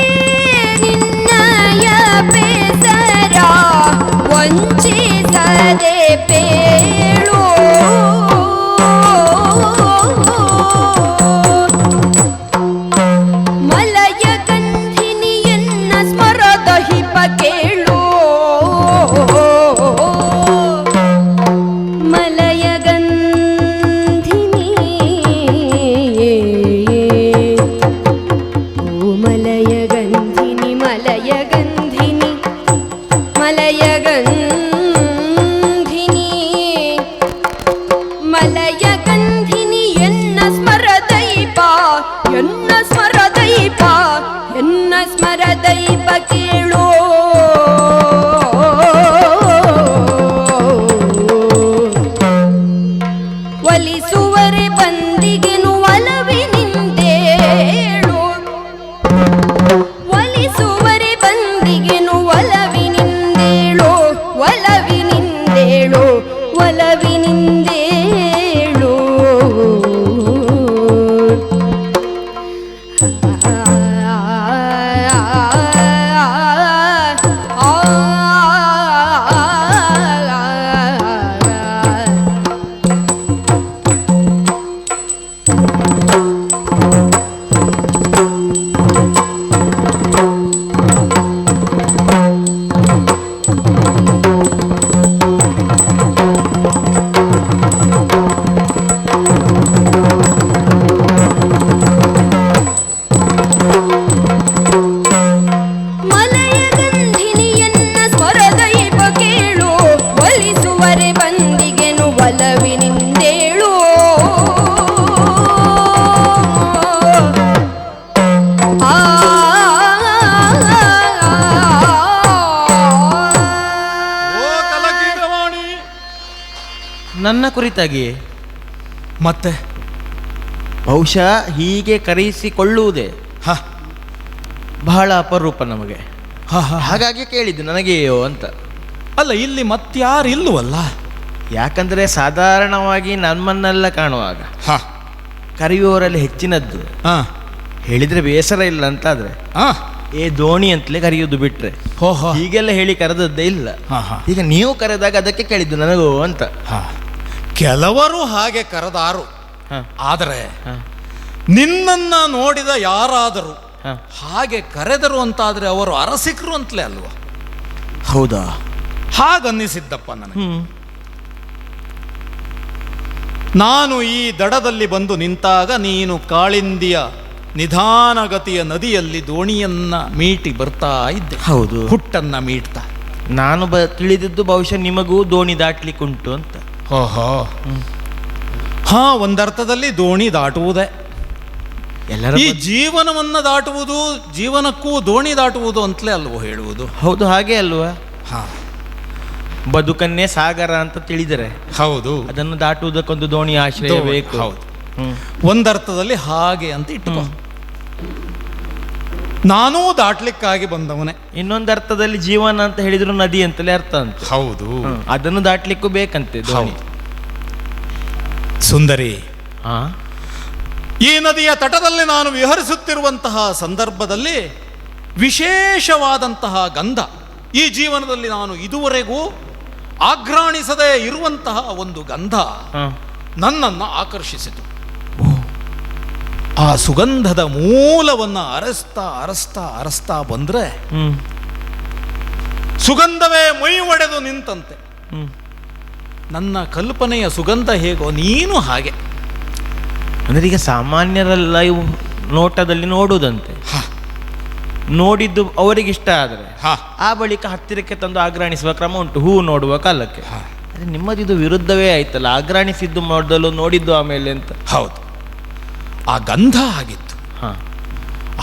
ನಿನ್ನಯ ಬೇಸರ ವಂಚಿಸದೆ ಬೇಳು ಮಲಯ ಗಂಧಿನಿಯನ್ನ ಸ್ಮರದ ಹಿಪ ಕೇಳು ಮಲಯ ಗಂಧಿನಿ ಮಲಯ ಗಂಧಿನಿ ಮಲಯ ಗಂಧಿನಿ ಮಲಯ ಗಂಧಿನಿ ಮಲಯ ಗಂಧಿನಿ ಎನ್ನ ಸ್ಮರದೈಪ ಎನ್ನ ಸ್ಮರದೈಪ ಎನ್ನ ಸ್ಮರದೈಪ ಕೇಳೋ ಒಲಿಸುವರೆ ಬಂದಿಗೆನು ಒಲವಿನಿಂದೇಳು ಒಲಿಸುವರೆ ಬಂದಿಗೆನು ಒಲವಿನಿಂದೇಳು ಒಲವಿನಿಂದೇಳು ಒಲವಿನಿಂದೇಳು ಮಲಯ ಗಂಧಿನಿಯನ್ನ ಸ್ಮರದೈಪ ಕೇಳು ಒಲಿಸುವರೆ ಬಂದಿಗೆನು ಒಲವಿನಿಂದೇಳು ಓ ಕಲಕೀರವಾಣಿ, ನನ್ನ ಕುರಿತಾಗಿ ಮತ್ತೆ ಬಹುಶಃ ಹೀಗೆ ಕರೆಯಿಸಿಕೊಳ್ಳುವುದೇ ಹ ಬಹಳ ಅಪರೂಪ ನಮಗೆ. ಹ ಹ ಹಾಗಾಗಿ ಕೇಳಿದ್ದು ನನಗೆಯೋ ಅಂತ. ಅಲ್ಲ, ಇಲ್ಲಿ ಮತ್ಯಾರು ಇಲ್ಲವಲ್ಲ? ಯಾಕಂದರೆ ಸಾಧಾರಣವಾಗಿ ನಮ್ಮನ್ನೆಲ್ಲ ಕಾಣುವಾಗ ಹ ಕರೆಯುವವರಲ್ಲಿ ಹೆಚ್ಚಿನದ್ದು ಹ ಹೇಳಿದರೆ ಬೇಸರ ಇಲ್ಲ ಅಂತಾದರೆ ಹ ಏ ದೋಣಿ ಅಂತಲೇ ಕರೆಯೋದು ಬಿಟ್ರೆ ಹೋ ಹೋ ಹೀಗೆಲ್ಲ ಹೇಳಿ ಕರೆದದ್ದೇ ಇಲ್ಲ. ಹ ಹ ಈಗ ನೀವು ಕರೆದಾಗ ಅದಕ್ಕೆ ಕೇಳಿದ್ದು ನನಗೂ ಅಂತ. ಹ ಕೆಲವರು ಹಾಗೆ ಕರೆದಾರು. ಹ, ಆದರೆ ಹ, ನಿನ್ನನ್ನ ನೋಡಿದ ಯಾರಾದರೂ ಹ. ಹಾಗೆ ಕರೆದರು ಅಂತಾದ್ರೆ ಅವರು ಅರಸಿಕರು ಅಂತಲೇ ಅಲ್ವಾ? ಹೌದಾ? ಹಾಗನ್ನಿಸಿದ್ದಪ್ಪ ನನಗೆ. ಹ್ಮ್. ನಾನು ಈ ದಡದಲ್ಲಿ ಬಂದು ನಿಂತಾಗ ನೀನು ಕಾಳಿಂದಿಯ ನಿಧಾನಗತಿಯ ನದಿಯಲ್ಲಿ ದೋಣಿಯನ್ನ ಮೀಟಿ ಬರ್ತಾ ಇದ್ದೆ. ಹೌದು. ಹುಟ್ಟನ್ನ ಮೀಟ್ತಾ. ನಾನು ತಿಳಿದಿದ್ದು ಬಹುಶಃ ನಿಮಗೂ ದೋಣಿ ದಾಟ್ಲಿಕ್ಕುಂಟು ಅಂತ. ಓಹೋ, ಹಾ, ಒಂದರ್ಥದಲ್ಲಿ ದೋಣಿ ದಾಟುವುದೇ. ಎಲ್ಲರ ಈ ಜೀವನವನ್ನ ದಾಟುವುದು, ಜೀವನಕ್ಕೂ ದೋಣಿ ದಾಟುವುದು ಅಂತಲೇ ಅಲ್ವೋ ಹೇಳುವುದು? ಹೌದು, ಹಾಗೆ ಅಲ್ವಾ? ಹಾ, ಬದುಕನ್ನೇ ಸಾಗರ ಅಂತ ತಿಳಿದರೆ ಹೌದು, ಅದನ್ನು ದಾಟುವುದಕ್ಕೊಂದು ದೋಣಿ ಆಶ್ರಯ ಬೇಕು. ಹೌದು, ಒಂದರ್ಥದಲ್ಲಿ ಹಾಗೆ ಅಂತ ಇಟ್ಟುಕೋ. ನಾನೂ ದಾಟ್ಲಿಕ್ಕಾಗಿ ಬಂದವನೇ. ಇನ್ನೊಂದು ಅರ್ಥದಲ್ಲಿ ಜೀವನ ಅಂತ ಹೇಳಿದ್ರು ನದಿ ಅಂತಲೇ ಅರ್ಥ ಅಂತ. ಹೌದು, ಅದನ್ನು ದಾಟ್ಲಿಕ್ಕೂ ಬೇಕಂತೆ ದೋಣಿ. ಸುಂದರಿ, ಹಾ, ಈ ನದಿಯ ತಟದಲ್ಲಿ ನಾನು ವಿಹರಿಸುತ್ತಿರುವಂತಹ ಸಂದರ್ಭದಲ್ಲಿ ವಿಶೇಷವಾದಂತಹ ಗಂಧ. ಈ ಜೀವನದಲ್ಲಿ ನಾನು ಇದುವರೆಗೂ ಆಘ್ರಾಣಿಸದೇ ಇರುವಂತಹ ಒಂದು ಗಂಧ ನನ್ನನ್ನು ಆಕರ್ಷಿಸಿತು. ಆ ಸುಗಂಧದ ಮೂಲವನ್ನು ಅರಸ್ತಾ ಬಂದ್ರೆ ಸುಗಂಧವೇ ಮೈ ಒಡೆದು ನಿಂತಂತೆ. ನನ್ನ ಕಲ್ಪನೆಯ ಸುಗಂಧ ಹೇಗೋ ನೀನು ಹಾಗೆ. ಅಂದ್ರೆ ಈಗ ಸಾಮಾನ್ಯರೆಲ್ಲ ಇವು ನೋಟದಲ್ಲಿ ನೋಡುವುದಂತೆ, ನೋಡಿದ್ದು ಅವರಿಗಿಷ್ಟ ಆದರೆ ಆ ಬಳಿಕ ಹತ್ತಿರಕ್ಕೆ ತಂದು ಆಘ್ರಾಣಿಸುವ ಕ್ರಮ ಉಂಟು, ಹೂ ನೋಡುವ ಕಾಲಕ್ಕೆ. ನಿಮ್ಮದಿದು ವಿರುದ್ಧವೇ ಆಯ್ತಲ್ಲ, ಆಘ್ರಾಣಿಸಿದ್ದು ಮೊದಲು ನೋಡಿದ್ದು ಆಮೇಲೆ ಅಂತ. ಹೌದು, ಆ ಗಂಧ ಆಗಿತ್ತು.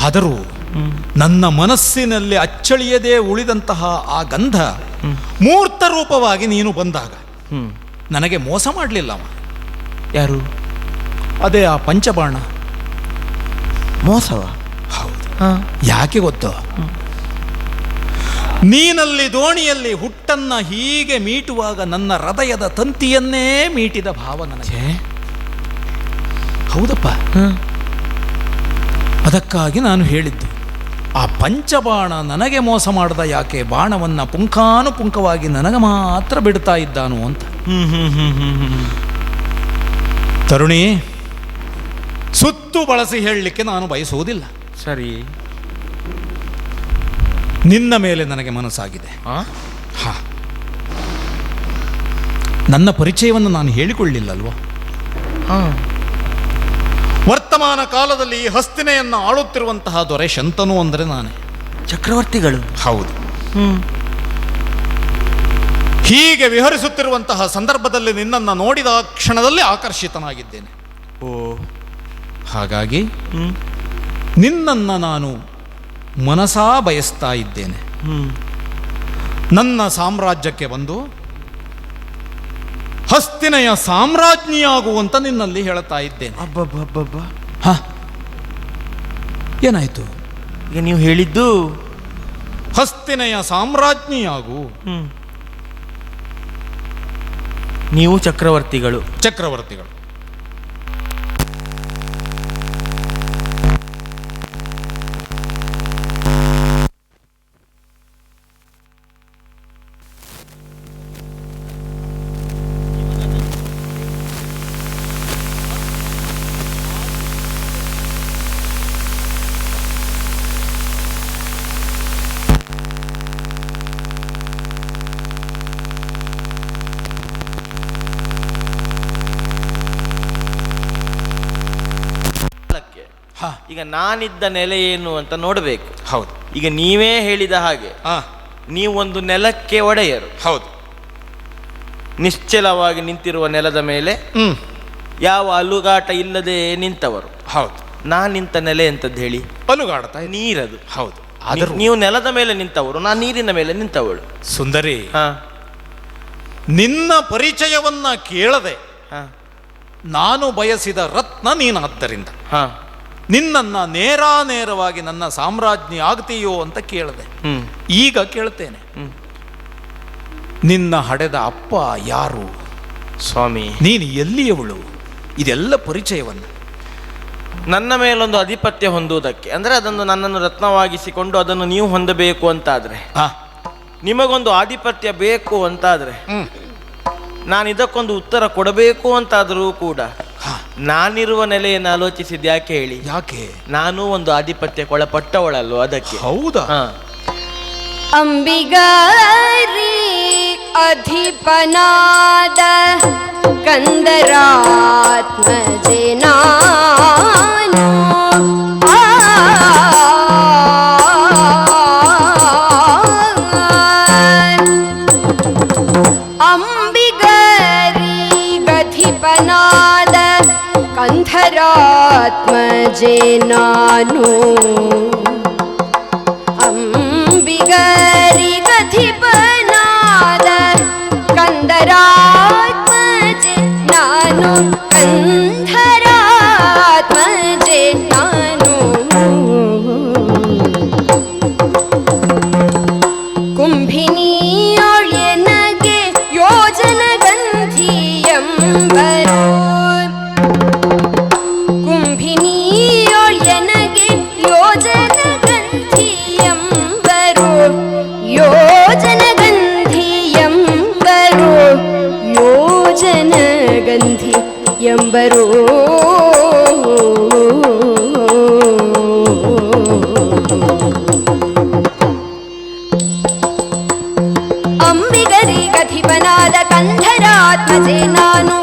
ಆದರೂ ನನ್ನ ಮನಸ್ಸಿನಲ್ಲಿ ಅಚ್ಚಳಿಯದೇ ಉಳಿದಂತಹ ಆ ಗಂಧ ಮೂರ್ತ ರೂಪವಾಗಿ ನೀನು ಬಂದಾಗ ನನಗೆ ಮೋಸ ಮಾಡಲಿಲ್ಲವ. ಯಾರು? ಅದೇ ಆ ಪಂಚಬಾಣ. ಮೋಸವ? ಹೌದು. ಯಾಕೆ ಗೊತ್ತೋ? ನೀನಲ್ಲಿ ದೋಣಿಯಲ್ಲಿ ಹುಟ್ಟನ್ನ ಹೀಗೆ ಮೀಟುವಾಗ ನನ್ನ ಹೃದಯದ ತಂತಿಯನ್ನೇ ಮೀಟಿದ ಭಾವ ನನಗೆ. ಹೌದಪ್ಪ. ಅದಕ್ಕಾಗಿ ನಾನು ಹೇಳಿದ್ದು, ಆ ಪಂಚಬಾಣ ನನಗೆ ಮೋಸ ಮಾಡದ ಯಾಕೆ, ಬಾಣವನ್ನು ಪುಂಖಾನುಪುಂಖವಾಗಿ ನನಗೆ ಮಾತ್ರ ಬಿಡ್ತಾ ಇದ್ದಾನು ಅಂತ. ತರುಣಿ, ಸುತ್ತು ಬಳಸಿ ಹೇಳಲಿಕ್ಕೆ ನಾನು ಬಯಸುವುದಿಲ್ಲ. ಸರಿ, ನಿನ್ನ ಮೇಲೆ ನನಗೆ ಮನಸ್ಸಾಗಿದೆ. ನನ್ನ ಪರಿಚಯವನ್ನು ನಾನು ಹೇಳಿಕೊಳ್ಳಿಲ್ಲಲ್ವ? ವರ್ತಮಾನ ಕಾಲದಲ್ಲಿ ಈ ಹಸ್ತಿನೆಯನ್ನು ಆಳುತ್ತಿರುವಂತಹ ದೊರೆ ಶಂತನು ಅಂದರೆ ನಾನೇ. ಚಕ್ರವರ್ತಿಗಳು? ಹೌದು. ಹೀಗೆ ವಿಹರಿಸುತ್ತಿರುವಂತಹ ಸಂದರ್ಭದಲ್ಲಿ ನಿನ್ನನ್ನು ನೋಡಿದ ಕ್ಷಣದಲ್ಲಿ ಆಕರ್ಷಿತನಾಗಿದ್ದೇನೆ. ಹಾಗಾಗಿ ನಿನ್ನನ್ನು ನಾನು ಮನಸಾ ಬಯಸ್ತಾ ಇದ್ದೇನೆ. ನನ್ನ ಸಾಮ್ರಾಜ್ಯಕ್ಕೆ ಬಂದು ಹಸ್ತಿನೆಯ ಸಾಮ್ರಾಜ್ಞಿಯಾಗುವಂತ ನಿನ್ನಲ್ಲಿ ಹೇಳ್ತಾ ಇದ್ದೇನೆ. ಅಬ್ಬಬ್ಬಬ್ಬಬ್ಬ. ಏನಾಯ್ತು? ಈಗ ನೀವು ಹೇಳಿದ್ದು ಹಸ್ತಿನೆಯ ಸಾಮ್ರಾಜ್ಞಿಯಾಗು. ನೀವು ಚಕ್ರವರ್ತಿಗಳು. ಚಕ್ರವರ್ತಿಗಳು. ಈಗ ನಾನಿದ್ದ ನೆಲೆ ಏನು ಅಂತ ನೋಡಬೇಕು. ಹೌದು. ಈಗ ನೀವೇ ಹೇಳಿದ ಹಾಗೆ ನೀವೊಂದು ನೆಲಕ್ಕೆ ಒಡೆಯರು. ಹೌದು. ನಿಶ್ಚಲವಾಗಿ ನಿಂತಿರುವ ನೆಲದ ಮೇಲೆ ಯಾವ ಅಲುಗಾಟ ಇಲ್ಲದೆ ನಿಂತವರು. ಹೌದು. ನಾನು ನಿಂತ ನೆಲೆ ಎಂತದ್ದು ಹೇಳಿ? ಅಲುಗಾಡ್ತಾ ನೀರದು. ಹೌದು. ನೀವು ನೆಲದ ಮೇಲೆ ನಿಂತವರು, ನಾನು ನೀರಿನ ಮೇಲೆ ನಿಂತವಳು. ಸುಂದರಿ, ನಿನ್ನ ಪರಿಚಯವನ್ನ ಕೇಳದೆ ನಾನು ಬಯಸಿದ ರತ್ನ ನೀನಾದ್ದರಿಂದ ನಿನ್ನನ್ನು ನೇರವಾಗಿ ನನ್ನ ಸಾಮ್ರಾಜ್ಞಿ ಆಗ್ತೀಯೋ ಅಂತ ಕೇಳಿದೆ. ಈಗ ಕೇಳ್ತೇನೆ, ನಿನ್ನ ಹಡೆದ ಅಪ್ಪ ಯಾರು? ಸ್ವಾಮಿ, ನೀನು ಎಲ್ಲಿಯವಳು? ಇದೆಲ್ಲ ಪರಿಚಯವನ್ನು ನನ್ನ ಮೇಲೊಂದು ಆಧಿಪತ್ಯ ಹೊಂದುವುದಕ್ಕೆ, ಅಂದರೆ ಅದನ್ನು ನನ್ನನ್ನು ರತ್ನವಾಗಿಸಿಕೊಂಡು ಅದನ್ನು ನೀವು ಹೊಂದಬೇಕು ಅಂತಾದರೆ, ನಿಮಗೊಂದು ಆಧಿಪತ್ಯ ಬೇಕು ಅಂತಾದರೆ, ನಾನು ಇದಕ್ಕೊಂದು ಉತ್ತರ ಕೊಡಬೇಕು ಅಂತಾದರೂ ಕೂಡ ನಾನಿರುವ ನೆಲೆಯನ್ನು ಆಲೋಚಿಸಿದ್ದು ಯಾಕೆ ಹೇಳಿ? ಯಾಕೆ? ನಾನು ಒಂದು ಆಧಿಪತ್ಯಕ್ಕೊಳಪಟ್ಟವಳಲ್ವ, ಅದಕ್ಕೆ. ಹೌದಾ? ಅಂಬಿಗಾರಿ ಅಧಿಪನಾದ ಕಂದರಾತ್ಮಜೆ ನಾನು ಅಂಬಿಗರಿ ಗಧಿಪನಾದ ಕಂಧರಾತ್ಮಜೆ ನಾನು ಅಂಬಿಗರಿ ಗಧಿಪನಾದ ಕಂದರಾತ್ಮಜೆ ನಾನು ಕಂಧರಾತ್ಮಜೆ ನಾನು ಕುಂಭಿನಿಯೊಳೆನಗೆ ಯೋಜನ ಗಂಧಿಯಂಬರು ಕುಂಭಿನಿಯೊಳೆನಗೆ ಯೋಜನ ಗಂಧಿಯಂಬರು ಎಂಬರು ಅಂಬಿಗರಿಗಧಿಪನಾದ ಕಂಧರಾತ್ಮಜೆ ನಾನು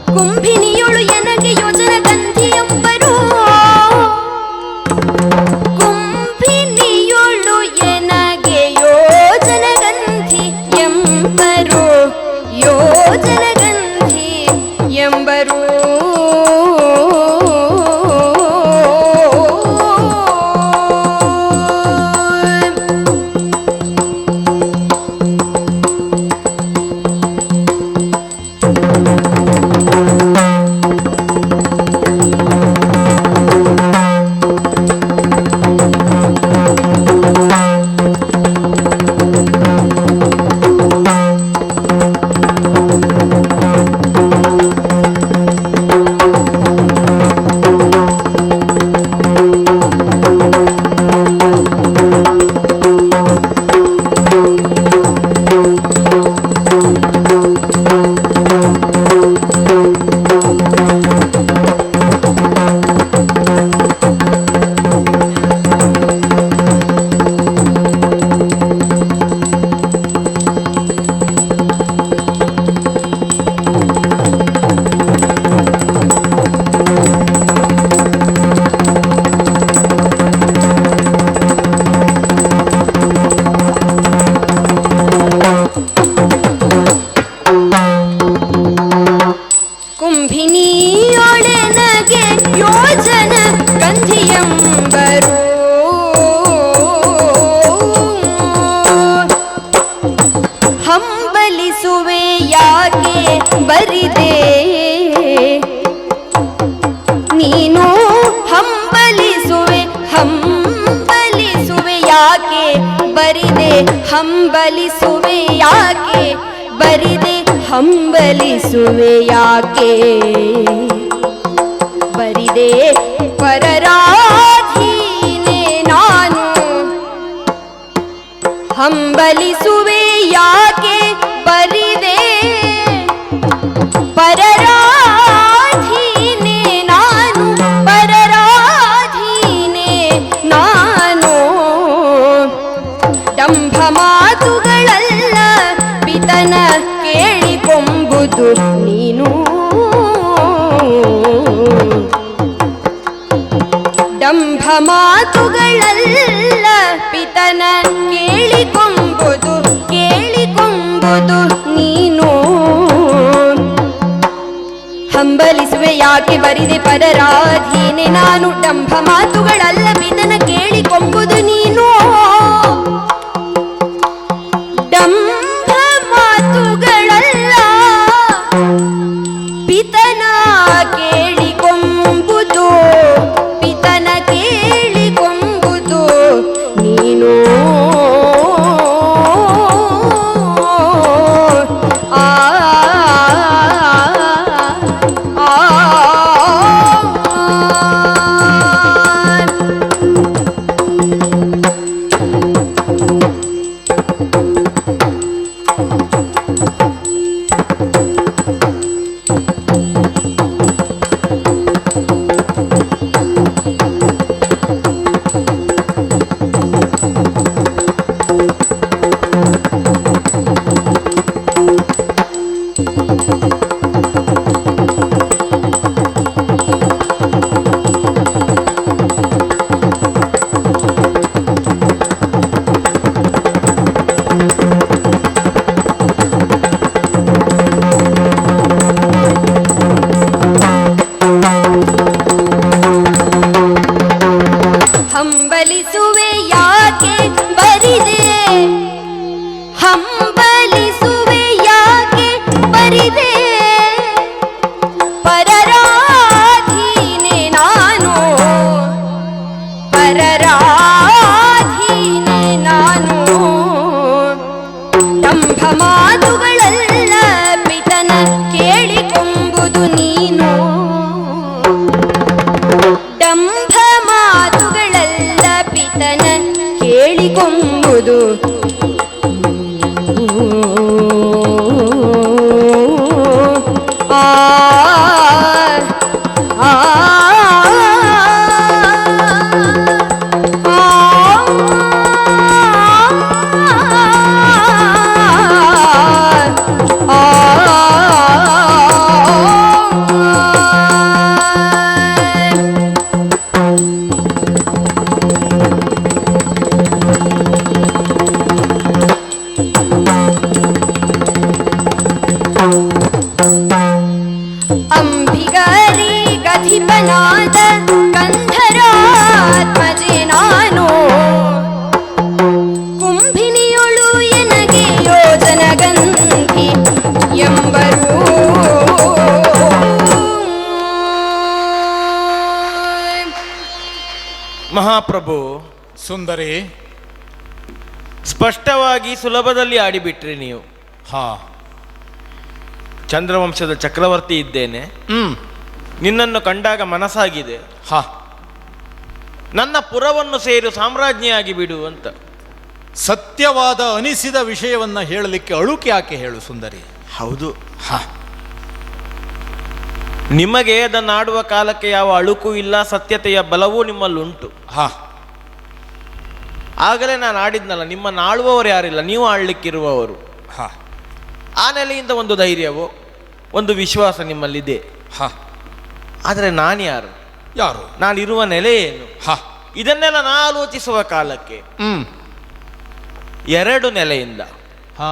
ಕುಂಭಿನಿಯೊಳು ಎನಗೆ ಯೋಜನ ಗಂಧಿ ಎಂಬರು ಕುಂಭಿನಿಯೊಳು ಎನಗೆ ಯೋಜನ ಗಂಧಿ ಎಂಬರು ಯೋಜನ ಗಂಧಿ ಎಂಬರು ಕುಂಭಿನಿಯೊಳೆನಗೆ ಯೋಜನ ಗಂಧಿಯಂಬರು ಹಂಬಲಿಸುವೆ ಯಾಕೆ ಬರಿದೆ ನೀನು ಹಂಬಲಿಸುವೆ ಯಾಕೆ ಬರಿದೆ ಹಂಬಲಿಸುವೆ ಯಾಕೆ ಬರಿದೆ ಹಂಬಲಿಸುವೆ ಯಾಕೆ ಬರಿದೆ ಪರರಾಧೀನೆ ನಾನು ಹಂಬಲಿಸುವೆ ಯಾಕೆ ಬರಿದೆ ಪರರಾಧೀನೆ ನಾನು ಪರರಾಧೀನೆ ನಾನು ಡಂಭ ಮಾತುಗಳಲ್ಲ ಪಿತನ ಕೇಳಿಕೊಂಬುದು ನೀನು ಡಂಭ ಮಾತುಗಳಲ್ಲ ಪಿತನ ಕೇಳಿಕೊಂಬುದು ನೀನು ಹಂಬಲಿಸುವೆ ಯಾಕೆ ಬರಿದೆ ಪರರಾಧೀನೆ ನಾನು ಡಂಭ ಮಾತುಗಳಲ್ಲ ಪಿತನ ಕೇಳಿಕೊಂಬುದು ನೀನು ಡಂಭ ಮಾತುಗಳಲ್ಲ ಪಿತನ ಕೇಳಿಕೊಂಬುದು ಪಿತನ ಕೇಳಿಕೊಂಬುದು ನೀನು ಆ ಹಂಬಲಿಸುವೆ ಯಾಕೆ ಬರಿದೆ ಹಂಬಲಿಸುವೆ ಯಾಕೆ ಬರಿದೆ ಪರರಾಧೀನೆ ನಾನು ಪರರಾಧೀನೆ ನಾನು ಡಂಭ ಮಾತುಗಳಲ್ಲ ಪಿತನ ಕೇಳಿಕೊಂಬುದು ನೀನು ಡಂಭ ಮಾತುಗಳಲ್ಲ ಪಿತನ ಕೇಳಿಕೊಂಬುದು ಆ ಸುಂದರಿ, ಸ್ಪಷ್ಟವಾಗಿ ಸುಲಭದಲ್ಲಿ ಆಡಿಬಿಟ್ರಿ ನೀವು. ಹಾ, ಚಂದ್ರವಂಶದ ಚಕ್ರವರ್ತಿ ಇದ್ದೇನೆ, ನಿನ್ನನ್ನು ಕಂಡಾಗ ಮನಸ್ಸಾಗಿದೆ, ಹಾ, ನನ್ನ ಪುರವನ್ನು ಸೇರು ಸಾಮ್ರಾಜ್ಞಿಯಾಗಿ ಬಿಡು ಅಂತ. ಸತ್ಯವಾದ ಅನಿಸಿದ ವಿಷಯವನ್ನ ಹೇಳಲಿಕ್ಕೆ ಅಳುಕೆ ಯಾಕೆ ಹೇಳು ಸುಂದರಿ? ಹೌದು. ಹಾ, ನಿಮಗೆ ಅದನ್ನು ಆಡುವ ಕಾಲಕ್ಕೆ ಯಾವ ಅಳುಕು ಇಲ್ಲ, ಸತ್ಯತೆಯ ಬಲವೂ ನಿಮ್ಮಲ್ಲುಂಟು. ಹಾ, ಆಗಲೇ ನಾನು ಆಡಿದ್ನಲ್ಲ, ನಿಮ್ಮನ್ನು ಆಳುವವರು ಯಾರಿಲ್ಲ, ನೀವು ಆಳ್ಲಿಕ್ಕಿರುವವರು. ಹಾ, ಆ ನೆಲೆಯಿಂದ ಒಂದು ಧೈರ್ಯವೋ ಒಂದು ವಿಶ್ವಾಸ ನಿಮ್ಮಲ್ಲಿದೆ. ಹಾ, ಆದರೆ ನಾನು ಯಾರು, ಯಾರು, ನಾನಿರುವ ನೆಲೆ ಏನು, ಹಾ, ಇದನ್ನೆಲ್ಲ ನಾ ಆಲೋಚಿಸುವ ಕಾಲಕ್ಕೆ ಎರಡು ನೆಲೆಯಿಂದ, ಹಾ,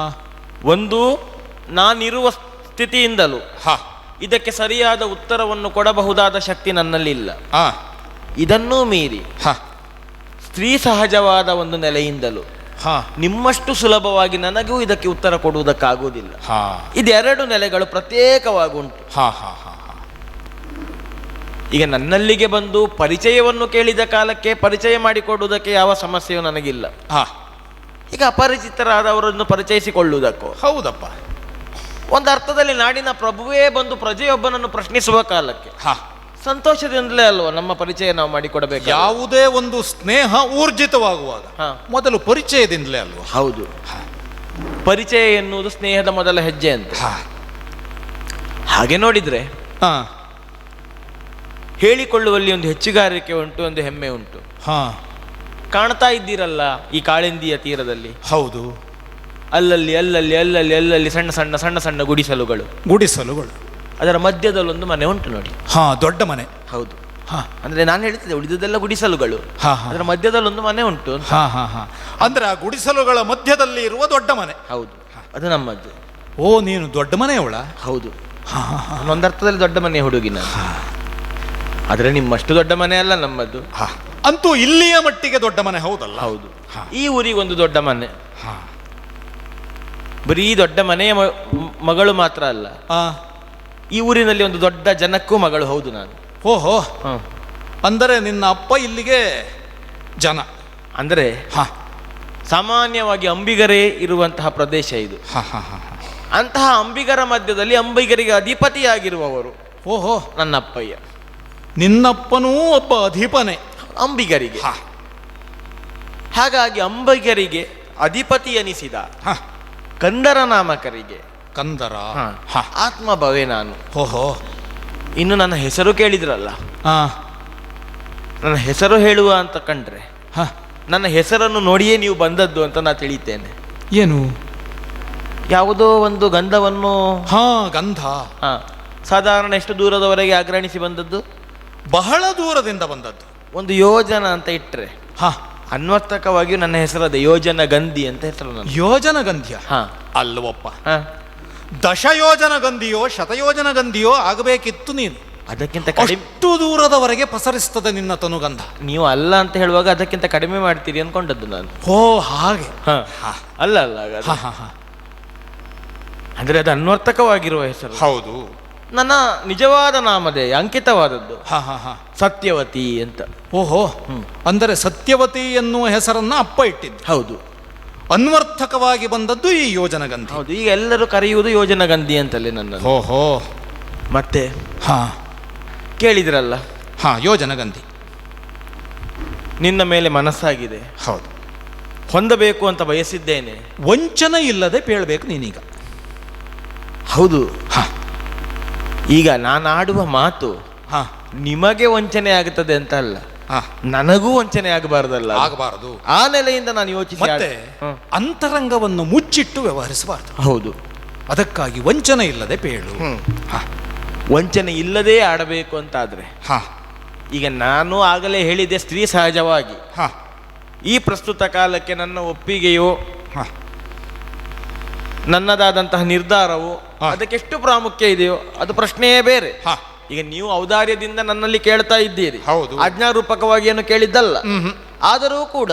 ಒಂದು ನಾನಿರುವ ಸ್ಥಿತಿಯಿಂದಲೂ ಹಾ, ಇದಕ್ಕೆ ಸರಿಯಾದ ಉತ್ತರವನ್ನು ಕೊಡಬಹುದಾದ ಶಕ್ತಿ ನನ್ನಲ್ಲಿಲ್ಲ. ಹಾ, ಇದನ್ನೂ ಮೀರಿ ಹಾ, ಸ್ತ್ರೀ ಸಹಜವಾದ ಒಂದು ನೆಲೆಯಿಂದಲೂ ಹಾ, ನಿಮ್ಮಷ್ಟು ಸುಲಭವಾಗಿ ನನಗೂ ಇದಕ್ಕೆ ಉತ್ತರ ಕೊಡುವುದಕ್ಕಾಗುವುದಿಲ್ಲ. ಹಾ, ಇದೆರಡು ನೆಲೆಗಳು ಪ್ರತ್ಯೇಕವಾಗಿ ಉಂಟು. ಹಾ, ಹಾ, ಹಾ, ಹಾ. ಈಗ ನನ್ನಲ್ಲಿಗೆ ಬಂದು ಪರಿಚಯವನ್ನು ಕೇಳಿದ ಕಾಲಕ್ಕೆ ಪರಿಚಯ ಮಾಡಿಕೊಡುವುದಕ್ಕೆ ಯಾವ ಸಮಸ್ಯೆಯೂ ನನಗಿಲ್ಲ. ಹಾ, ಈಗ ಅಪರಿಚಿತರಾದವರನ್ನು ಪರಿಚಯಿಸಿಕೊಳ್ಳುವುದಕ್ಕೋ, ಹೌದಪ್ಪ, ಒಂದು ಅರ್ಥದಲ್ಲಿ ನಾಡಿನ ಪ್ರಭುವೇ ಬಂದು ಪ್ರಜೆಯೊಬ್ಬನನ್ನು ಪ್ರಶ್ನಿಸುವ ಕಾಲಕ್ಕೆ ಹಾ, ಸಂತೋಷದಿಂದಲೇ ಅಲ್ವಾ ನಮ್ಮ ಪರಿಚಯ ನಾವು ಮಾಡಿಕೊಡಬೇಕು. ಯಾವುದೇ ಒಂದು ಸ್ನೇಹ ಊರ್ಜಿತವಾಗುವಾಗ ಹಾ. ಮೊದಲು ಪರಿಚಯದಿಂದಲೇ ಅಲ್ವಾ? ಹೌದು. ಪರಿಚಯ ಎನ್ನುವುದು ಸ್ನೇಹದ ಮೊದಲ ಹೆಜ್ಜೆ ಅಂತ. ಹಾ, ಹಾಗೆ ನೋಡಿದ್ರೆ ಹಾ, ಹೇಳಿಕೊಳ್ಳುವಲ್ಲಿ ಒಂದು ಹೆಚ್ಚುಗಾರಿಕೆ ಉಂಟು, ಒಂದು ಹೆಮ್ಮೆ ಉಂಟು. ಹಾ, ಕಾಣ್ತಾ ಇದ್ದೀರಲ್ಲ ಈ ಕಾಳಿಂದಿಯ ತೀರದಲ್ಲಿ, ಹೌದು, ಅಲ್ಲಲ್ಲಿ ಅಲ್ಲಲ್ಲಿ ಅಲ್ಲಲ್ಲಿ ಅಲ್ಲಲ್ಲಿ ಸಣ್ಣ ಸಣ್ಣ ಸಣ್ಣ ಸಣ್ಣ ಗುಡಿಸಲುಗಳು, ಗುಡಿಸಲುಗಳು, ಅದರ ಮಧ್ಯದಲ್ಲೊಂದು ಮನೆ ಉಂಟು ನೋಡಿ. ಹಾ, ದೊಡ್ಡ ಮನೆ. ಹೌದು. ಹಾ, ಅಂದ್ರೆ ನಾನು ಹೇಳ್ತಿದ್ದೆ ಉಳಿದದೆಲ್ಲ ಗುಡಿಸಲುಗಳು, ಹಾ, ಹಾ, ಅದರ ಮಧ್ಯದಲ್ಲೊಂದು ಮನೆ ಉಂಟು. ಹಾ, ಹಾ, ಹಾ. ಅಂದ್ರೆ ಆ ಗುಡಿಸಲುಗಳ ಮಧ್ಯದಲ್ಲಿ ಇರುವ ದೊಡ್ಡ ಮನೆ. ಹೌದು, ಅದು ನಮ್ಮದು. ಓ, ನೀನು ದೊಡ್ಡ ಮನೆಯವಳ? ಹೌದು. ಹಾ, ಹಾ, ಹಾ. ಒಂದರ್ಥದಲ್ಲಿ ದೊಡ್ಡ ಮನೆ ಹುಡುಗಿ ನಾನು. ಆದ್ರೆ ನಿಮ್ಮಷ್ಟು ದೊಡ್ಡ ಮನೆ ಅಲ್ಲ ನಮ್ಮದು. ಹಾ, ಅಂತೂ ಇಲ್ಲಿಯ ಮಟ್ಟಿಗೆ ದೊಡ್ಡ ಮನೆ ಹೌದಲ್ಲ? ಹೌದು. ಹಾ. ಈ ಊರಿಗೊಂದು ದೊಡ್ಡ ಮನೆ. ಹಾ. ಬರೀ ದೊಡ್ಡ ಮನೆಯ ಮಗಳು ಮಾತ್ರ ಅಲ್ಲ, ಈ ಊರಿನಲ್ಲಿ ಒಂದು ದೊಡ್ಡ ಜನಕ್ಕೂ ಮಗಳು. ಹೌದು ನಾನು. ಓಹೋ, ಅಂದರೆ ನಿನ್ನ ಅಪ್ಪ ಇಲ್ಲಿಗೆ ಜನ ಅಂದರೆ ಹಾ, ಸಾಮಾನ್ಯವಾಗಿ ಅಂಬಿಗರೇ ಇರುವಂತಹ ಪ್ರದೇಶ ಇದು. ಹಾ, ಹಾ, ಹಾ, ಹಾ. ಅಂತಹ ಅಂಬಿಗರ ಮಧ್ಯದಲ್ಲಿ ಅಂಬಿಗರಿಗೆ ಅಧಿಪತಿಯಾಗಿರುವವರು ಓಹೋ, ನನ್ನ ಅಪ್ಪಯ್ಯ. ನಿನ್ನಪ್ಪನೂ ಒಬ್ಬ ಅಧಿಪನೇ ಅಂಬಿಗರಿಗೆ. ಹಾ. ಹಾಗಾಗಿ ಅಂಬಿಗರಿಗೆ ಅಧಿಪತಿ ಎನಿಸಿದ ಹಾ, ಕಂದರ ನಾಮಕರಿಗೆ ಕಂದರ. ಹಾ, ಹಾ. ಆತ್ಮಭವೇ ನಾನು. ಓಹೋ. ಇನ್ನು ನನ್ನ ಹೆಸರು ಕೇಳಿದ್ರಲ್ಲ, ಹಾ, ನನ್ನ ಹೆಸರು ಹೇಳುವ ಅಂತ ಕಂಡ್ರೆ ಹಾ, ನನ್ನ ಹೆಸರನ್ನು ನೋಡಿಯೇ ನೀವು ಬಂದದ್ದು ಅಂತ ನಾ ತಿಳಿತೇನೆ. ಏನು? ಯಾವುದೋ ಒಂದು ಗಂಧವನ್ನು, ಹಾ, ಗಂಧ. ಹಾ, ಸಾಧಾರಣ ಎಷ್ಟು ದೂರದವರೆಗೆ ಆಗ್ರಹಿಸಿ ಬಂದದ್ದು? ಬಹಳ ದೂರದಿಂದ ಬಂದದ್ದು. ಒಂದು ಯೋಜನ ಅಂತ ಇಟ್ರೆ ಹಾ, ಅನ್ವರ್ಥಕವಾಗಿಯೂ ನನ್ನ ಹೆಸರದೆ, ಯೋಜನ ಗಂಧಿ ಅಂತ ಹೆಸರು ನನ್ನ. ಯೋಜನ ಗಂಧಿಯ? ಹಾ, ಅಲ್ವಪ್ಪ, ಹಾ. ದಶಯೋಜನ ಗಂಧಿಯೋ ಶತಯೋಜನ ಗಂಧಿಯೋ ಆಗಬೇಕಿತ್ತು ನೀನು. ಅದಕ್ಕಿಂತ ಕಡಿಮೆ, ಅಷ್ಟು ದೂರದವರೆಗೆ ಪಸರಿಸ್ತದೆ ನಿನ್ನ ತನುಗಂಧ. ನೀವು ಅಲ್ಲ ಅಂತ ಹೇಳುವಾಗ ಅದಕ್ಕಿಂತ ಕಡಿಮೆ ಮಾಡ್ತೀರಿ ಅನ್ಕೊಂಡದ್ದು ನಾನು. ಓ, ಹಾಗೆ. ಹಾ, ಹಾ, ಅಲ್ಲ ಅಲ್ಲ ಹಾಗಾದ್ರೆ. ಹಾ, ಹಾ, ಹಾ. ಅಂದ್ರೆ ಅದು ಅನ್ವರ್ಥಕವಾಗಿರುವ ಹೆಸರು. ಹೌದು. ನನ್ನ ನಿಜವಾದ ನಾಮದೇ ಅಂಕಿತವಾದದ್ದು. ಹಾ, ಹಾ, ಹಾ. ಸತ್ಯವತಿ ಅಂತ. ಓಹೋ, ಅಂದರೆ ಸತ್ಯವತಿ ಎನ್ನುವ ಹೆಸರನ್ನ ಅಪ್ಪ ಇಟ್ಟಿದ್ದು. ಹೌದು. ಅನ್ವರ್ಥಕವಾಗಿ ಬಂದದ್ದು ಈ ಯೋಜನ ಗಂಧಿ. ಹೌದು. ಈಗ ಎಲ್ಲರೂ ಕರೆಯುವುದು ಯೋಜನ ಗಂಧಿ ಅಂತಲೇ ನನ್ನ. ಓಹೋ. ಮತ್ತೆ ಹಾ, ಕೇಳಿದ್ರಲ್ಲ, ಹಾ, ಯೋಜನ ಗಂಧಿ. ನಿನ್ನ ಮೇಲೆ ಮನಸ್ಸಾಗಿದೆ. ಹೌದು. ಹೊಂದಬೇಕು ಅಂತ ಬಯಸಿದ್ದೇನೆ. ವಂಚನೆ ಇಲ್ಲದೆ ಪೇಳ್ಬೇಕು ನೀನೀಗ. ಹೌದು. ಹಾ. ಈಗ ನಾನು ಆಡುವ ಮಾತು ಹಾ, ನಿಮಗೆ ವಂಚನೆ ಆಗುತ್ತದೆ ಅಂತ ಅಲ್ಲ, ಹಾ, ನನಗೂ ವಂಚನೆ ಆಗಬಾರ್ದಲ್ಲ. ಆಗಬಾರದು. ಆ ನೆಲೆಯಿಂದ ನಾನು ಯೋಚಿಸಿ ಮತ್ತೆ ಅಂತರಂಗವನ್ನು ಮುಚ್ಚಿಟ್ಟು ವ್ಯವಹರಿಸಬಾರದು. ಹೌದು. ಅದಕ್ಕಾಗಿ ವಂಚನೆ ಇಲ್ಲದೆ ಪೇಳು. ಹಾ, ವಂಚನೆ ಇಲ್ಲದೆ ಆಡಬೇಕು ಅಂತಾದ್ರೆ, ಹಾ, ಈಗ ನಾನು ಆಗಲೇ ಹೇಳಿದೆ ಸ್ತ್ರೀ ಸಹಜವಾಗಿ. ಹಾ, ಈ ಪ್ರಸ್ತುತ ಕಾಲಕ್ಕೆ ನನ್ನ ಒಪ್ಪಿಗೆಯೋ ಹಾ, ನನ್ನದಾದಂತಹ ನಿರ್ಧಾರವು ಅದಕ್ಕೆಷ್ಟು ಪ್ರಾಮುಖ್ಯ ಇದೆಯೋ ಅದು ಪ್ರಶ್ನೆಯೇ ಬೇರೆ. ಹಾ. ಈಗ ನೀವು ಔದಾರ್ಯದಿಂದ ನನ್ನಲ್ಲಿ ಕೇಳ್ತಾ ಇದ್ದೀರಿ. ಹೌದು. ಆಜ್ಞಾರೂಪಕವಾಗಿ ಏನು ಕೇಳಿದ್ದಲ್ಲ. ಆದರೂ ಕೂಡ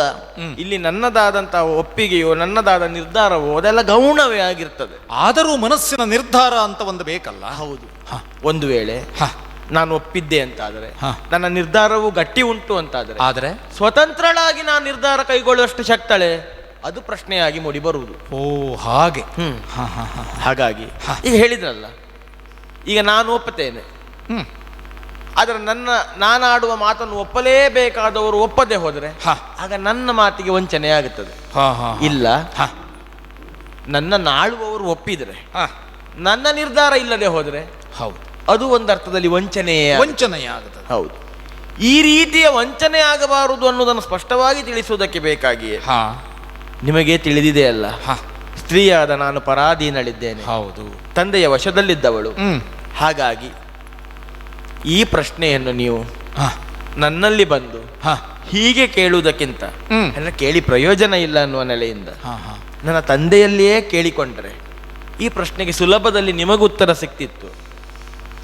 ಇಲ್ಲಿ ನನ್ನದಾದಂತಹ ಒಪ್ಪಿಗೆಯೋ ನನ್ನದಾದ ನಿರ್ಧಾರವೋ ಅದೆಲ್ಲ ಗೌಣವೇ ಆಗಿರ್ತದೆ. ಆದರೂ ಮನಸ್ಸಿನ ನಿರ್ಧಾರ ಅಂತ ಒಂದು ಬೇಕಲ್ಲ. ಹೌದು. ಒಂದು ವೇಳೆ ನಾನು ಒಪ್ಪಿದ್ದೆ ಅಂತಾದರೆ, ಹಾ. ನನ್ನ ನಿರ್ಧಾರವು ಗಟ್ಟಿ ಉಂಟು ಅಂತಾದರೆ, ಆದರೆ ಸ್ವತಂತ್ರಳಾಗಿ ನಾನು ನಿರ್ಧಾರ ಕೈಗೊಳ್ಳುವಷ್ಟು ಶಕ್ತಳೆ, ಅದು ಪ್ರಶ್ನೆಯಾಗಿ ಮೂಡಿ ಬರುವುದು. ಓ ಹಾಗೆ. ಹಾ, ಹಾಗಾಗಿ ಈಗ ಹೇಳಿದ್ರಲ್ಲ, ಈಗ ನಾನು ಒಪ್ಪುತ್ತೇನೆ, ಆದರೆ ನಾನಾಡುವ ಮಾತನ್ನು ಒಪ್ಪಲೇಬೇಕಾದವರು ಒಪ್ಪದೆ ಹೋದರೆ ಆಗ ನನ್ನ ಮಾತಿಗೆ ವಂಚನೆ ಆಗುತ್ತದೆ. ಇಲ್ಲ, ನನ್ನ ನಾಳುವವರು ಒಪ್ಪಿದರೆ, ನನ್ನ ನಿರ್ಧಾರ ಇಲ್ಲದೆ ಹೋದರೆ ಹೌದು, ಅದು ಒಂದು ಅರ್ಥದಲ್ಲಿ ವಂಚನೆಯಾಗುತ್ತದೆ. ಹೌದು, ಈ ರೀತಿಯ ವಂಚನೆ ಆಗಬಾರದು ಅನ್ನೋದನ್ನು ಸ್ಪಷ್ಟವಾಗಿ ತಿಳಿಸುವುದಕ್ಕೆ ಬೇಕಾಗಿಯೇ ನಿಮಗೆ ತಿಳಿದಿದೆ ಅಲ್ಲ, ಸ್ತ್ರೀಯಾದ ನಾನು ಪರಾಧೀನಳಿದ್ದೇನೆ, ಹೌದು, ತಂದೆಯ ವಶದಲ್ಲಿದ್ದವಳು. ಹಾಗಾಗಿ ಈ ಪ್ರಶ್ನೆಯನ್ನು ನೀವು ನನ್ನಲ್ಲಿ ಬಂದು ಹೀಗೆ ಕೇಳುವುದಕ್ಕಿಂತ ಕೇಳಿ ಪ್ರಯೋಜನ ಇಲ್ಲ ಅನ್ನುವ ನೆಲೆಯಿಂದ ನನ್ನ ತಂದೆಯಲ್ಲಿಯೇ ಕೇಳಿಕೊಂಡ್ರೆ ಈ ಪ್ರಶ್ನೆಗೆ ಸುಲಭದಲ್ಲಿ ನಿಮಗೂ ಉತ್ತರ ಸಿಕ್ತಿತ್ತು.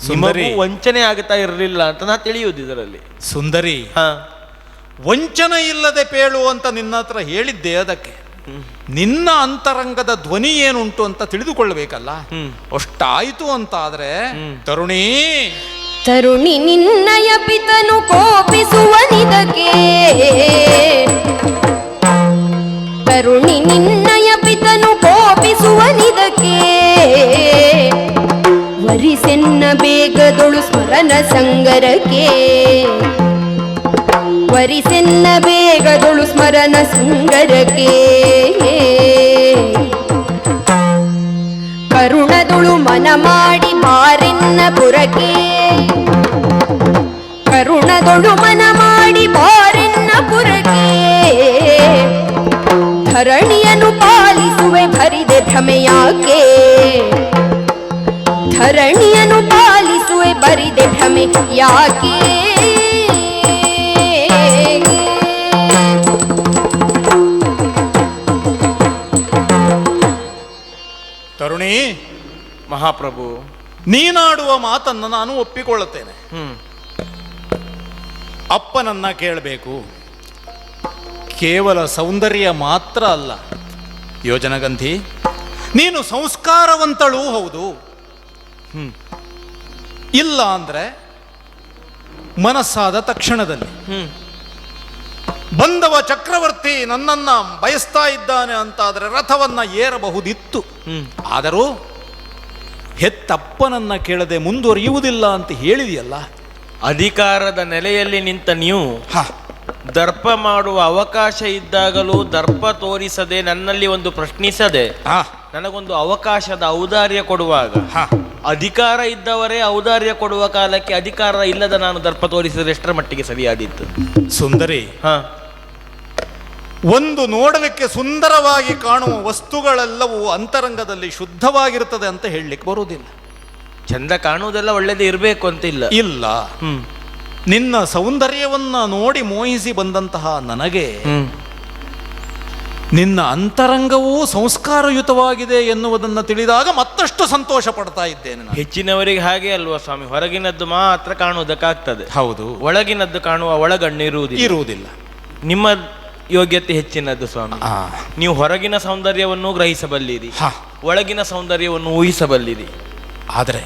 ನಿಮಗೂ ವಂಚನೆ ಆಗ್ತಾ ಇರಲಿಲ್ಲ ಅಂತ ನಾ ತಿಳಿಯುವುದು ಇದರಲ್ಲಿ. ಸುಂದರಿ, ವಂಚನೆ ಇಲ್ಲದೆ ಪೇಳು ಅಂತ ನಿನ್ನ ಹತ್ರ ಹೇಳಿದ್ದೆ. ಅದಕ್ಕೆ ನಿನ್ನ ಅಂತರಂಗದ ಧ್ವನಿ ಏನುಂಟು ಅಂತ ತಿಳಿದುಕೊಳ್ಳಬೇಕಲ್ಲ. ಅಷ್ಟಾಯಿತು ಅಂತ ಆದ್ರೆ ತರುಣಿ ನಿನ್ನಯ ಪಿತನು ಕೋಪಿಸುವನಿದಕ್ಕೆ, ತರುಣಿ ನಿನ್ನಯ ಪಿತನು ಕೋಪಿಸುವನಿದಕ್ಕೆ, ವರಿಸೆನ್ನ ಬೇಗದೊಳು ಸ್ಮರಣ ಸಂಗರಕ್ಕೆ, ವರಿಸೆನ್ನ ಬೇಗದೊಳು ಸ್ಮರಣ ಸಂಗರಕ್ಕೆ, ಕರುಣದೊಳು ಮನ ಮಾಡಿ ಬಾರೆನ್ನ ಪುರಕ್ಕೆ, ಕರುಣದೊಳು ಮನ ಮಾಡಿ ಬಾರೆನ್ನ ಪುರಕ್ಕೆ, ಧರಣಿಯನ್ನು ಪಾಲಿಸುವೆ ಭರಿದೆ ಭ್ರಮೆಯಾಕೆ, ಧರಣಿಯನ್ನು ಪಾಲಿಸುವೆ ಬರಿದೆ ಭ್ರಮೆ ಯಾಕೆ. ತರುಣಿ, ಮಹಾಪ್ರಭು, ನೀನಾಡುವ ಮಾತನ್ನು ನಾನು ಒಪ್ಪಿಕೊಳ್ಳುತ್ತೇನೆ. ಅಪ್ಪನನ್ನ ಕೇಳಬೇಕು. ಕೇವಲ ಸೌಂದರ್ಯ ಮಾತ್ರ ಅಲ್ಲ ಯೋಜನಗಂಧಿ, ನೀನು ಸಂಸ್ಕಾರವಂತಳೂ ಹೌದು. ಇಲ್ಲ ಅಂದ್ರೆ ಮನಸ್ಸಾದ ತಕ್ಷಣದಲ್ಲಿ ಬಂದವ ಚಕ್ರವರ್ತಿ ನನ್ನನ್ನ ಬಯಸ್ತಾ ಇದ್ದಾನೆ ಅಂತಾದರೆ ರಥವನ್ನ ಏರಬಹುದಿತ್ತು. ಆದರೂ ಹೆತ್ತಪ್ಪನನ್ನ ಕೇಳದೆ ಮುಂದುವರಿಯುವುದಿಲ್ಲ ಅಂತ ಹೇಳಿದೆಯಲ್ಲ. ಅಧಿಕಾರದ ನೆಲೆಯಲ್ಲಿ ನಿಂತ ನೀವು ದರ್ಪ ಮಾಡುವ ಅವಕಾಶ ಇದ್ದಾಗಲೂ ದರ್ಪ ತೋರಿಸದೆ, ನನ್ನಲ್ಲಿ ಒಂದು ಪ್ರಶ್ನಿಸದೆ, ನನಗೊಂದು ಅವಕಾಶದ ಔದಾರ್ಯ ಕೊಡುವಾಗ, ಅಧಿಕಾರ ಇದ್ದವರೇ ಔದಾರ್ಯ ಕೊಡುವ ಕಾಲಕ್ಕೆ ಅಧಿಕಾರ ಇಲ್ಲದ ನಾನು ದರ್ಪ ತೋರಿಸಿದರೆ ಎಷ್ಟರ ಮಟ್ಟಿಗೆ ಸರಿಯಾದಿತ್ತು? ಸುಂದರಿ, ಒಂದು ನೋಡಲಿಕ್ಕೆ ಸುಂದರವಾಗಿ ಕಾಣುವ ವಸ್ತುಗಳೆಲ್ಲವೂ ಅಂತರಂಗದಲ್ಲಿ ಶುದ್ಧವಾಗಿರುತ್ತದೆ ಅಂತ ಹೇಳಲಿಕ್ಕೆ ಬರುವುದಿಲ್ಲ. ಚಂದ ಕಾಣುವುದೆಲ್ಲ ಒಳ್ಳೆದೇ ಇರಬೇಕು ಅಂತ ಇಲ್ಲ. ನಿನ್ನ ಸೌಂದರ್ಯವನ್ನ ನೋಡಿ ಮೋಹಿಸಿ ಬಂದಂತಹ ನನಗೆ ನಿನ್ನ ಅಂತರಂಗವೂ ಸಂಸ್ಕಾರಯುತವಾಗಿದೆ ಎನ್ನುವುದನ್ನು ತಿಳಿದಾಗ ಮತ್ತಷ್ಟು ಸಂತೋಷ ಪಡ್ತಾ ಇದ್ದೇನೆ. ಹೆಚ್ಚಿನವರಿಗೆ ಹಾಗೆ ಅಲ್ವಾ ಸ್ವಾಮಿ, ಹೊರಗಿನದ್ದು ಮಾತ್ರ ಕಾಣುವುದಕ್ಕಾಗ್ತದೆ. ಹೌದು, ಒಳಗಿನದ್ದು ಕಾಣುವ ಒಳಗಣ್ಣು ಇರುವುದಿಲ್ಲ. ನಿಮ್ಮ ಯೋಗ್ಯತೆ ಹೆಚ್ಚಿನದ್ದು ಸ್ವಾಮಿ. ನೀವು ಹೊರಗಿನ ಸೌಂದರ್ಯವನ್ನು ಗ್ರಹಿಸಬಲ್ಲಿರಿ, ಒಳಗಿನ ಸೌಂದರ್ಯವನ್ನು ಊಹಿಸಬಲ್ಲಿರಿ. ಆದರೆ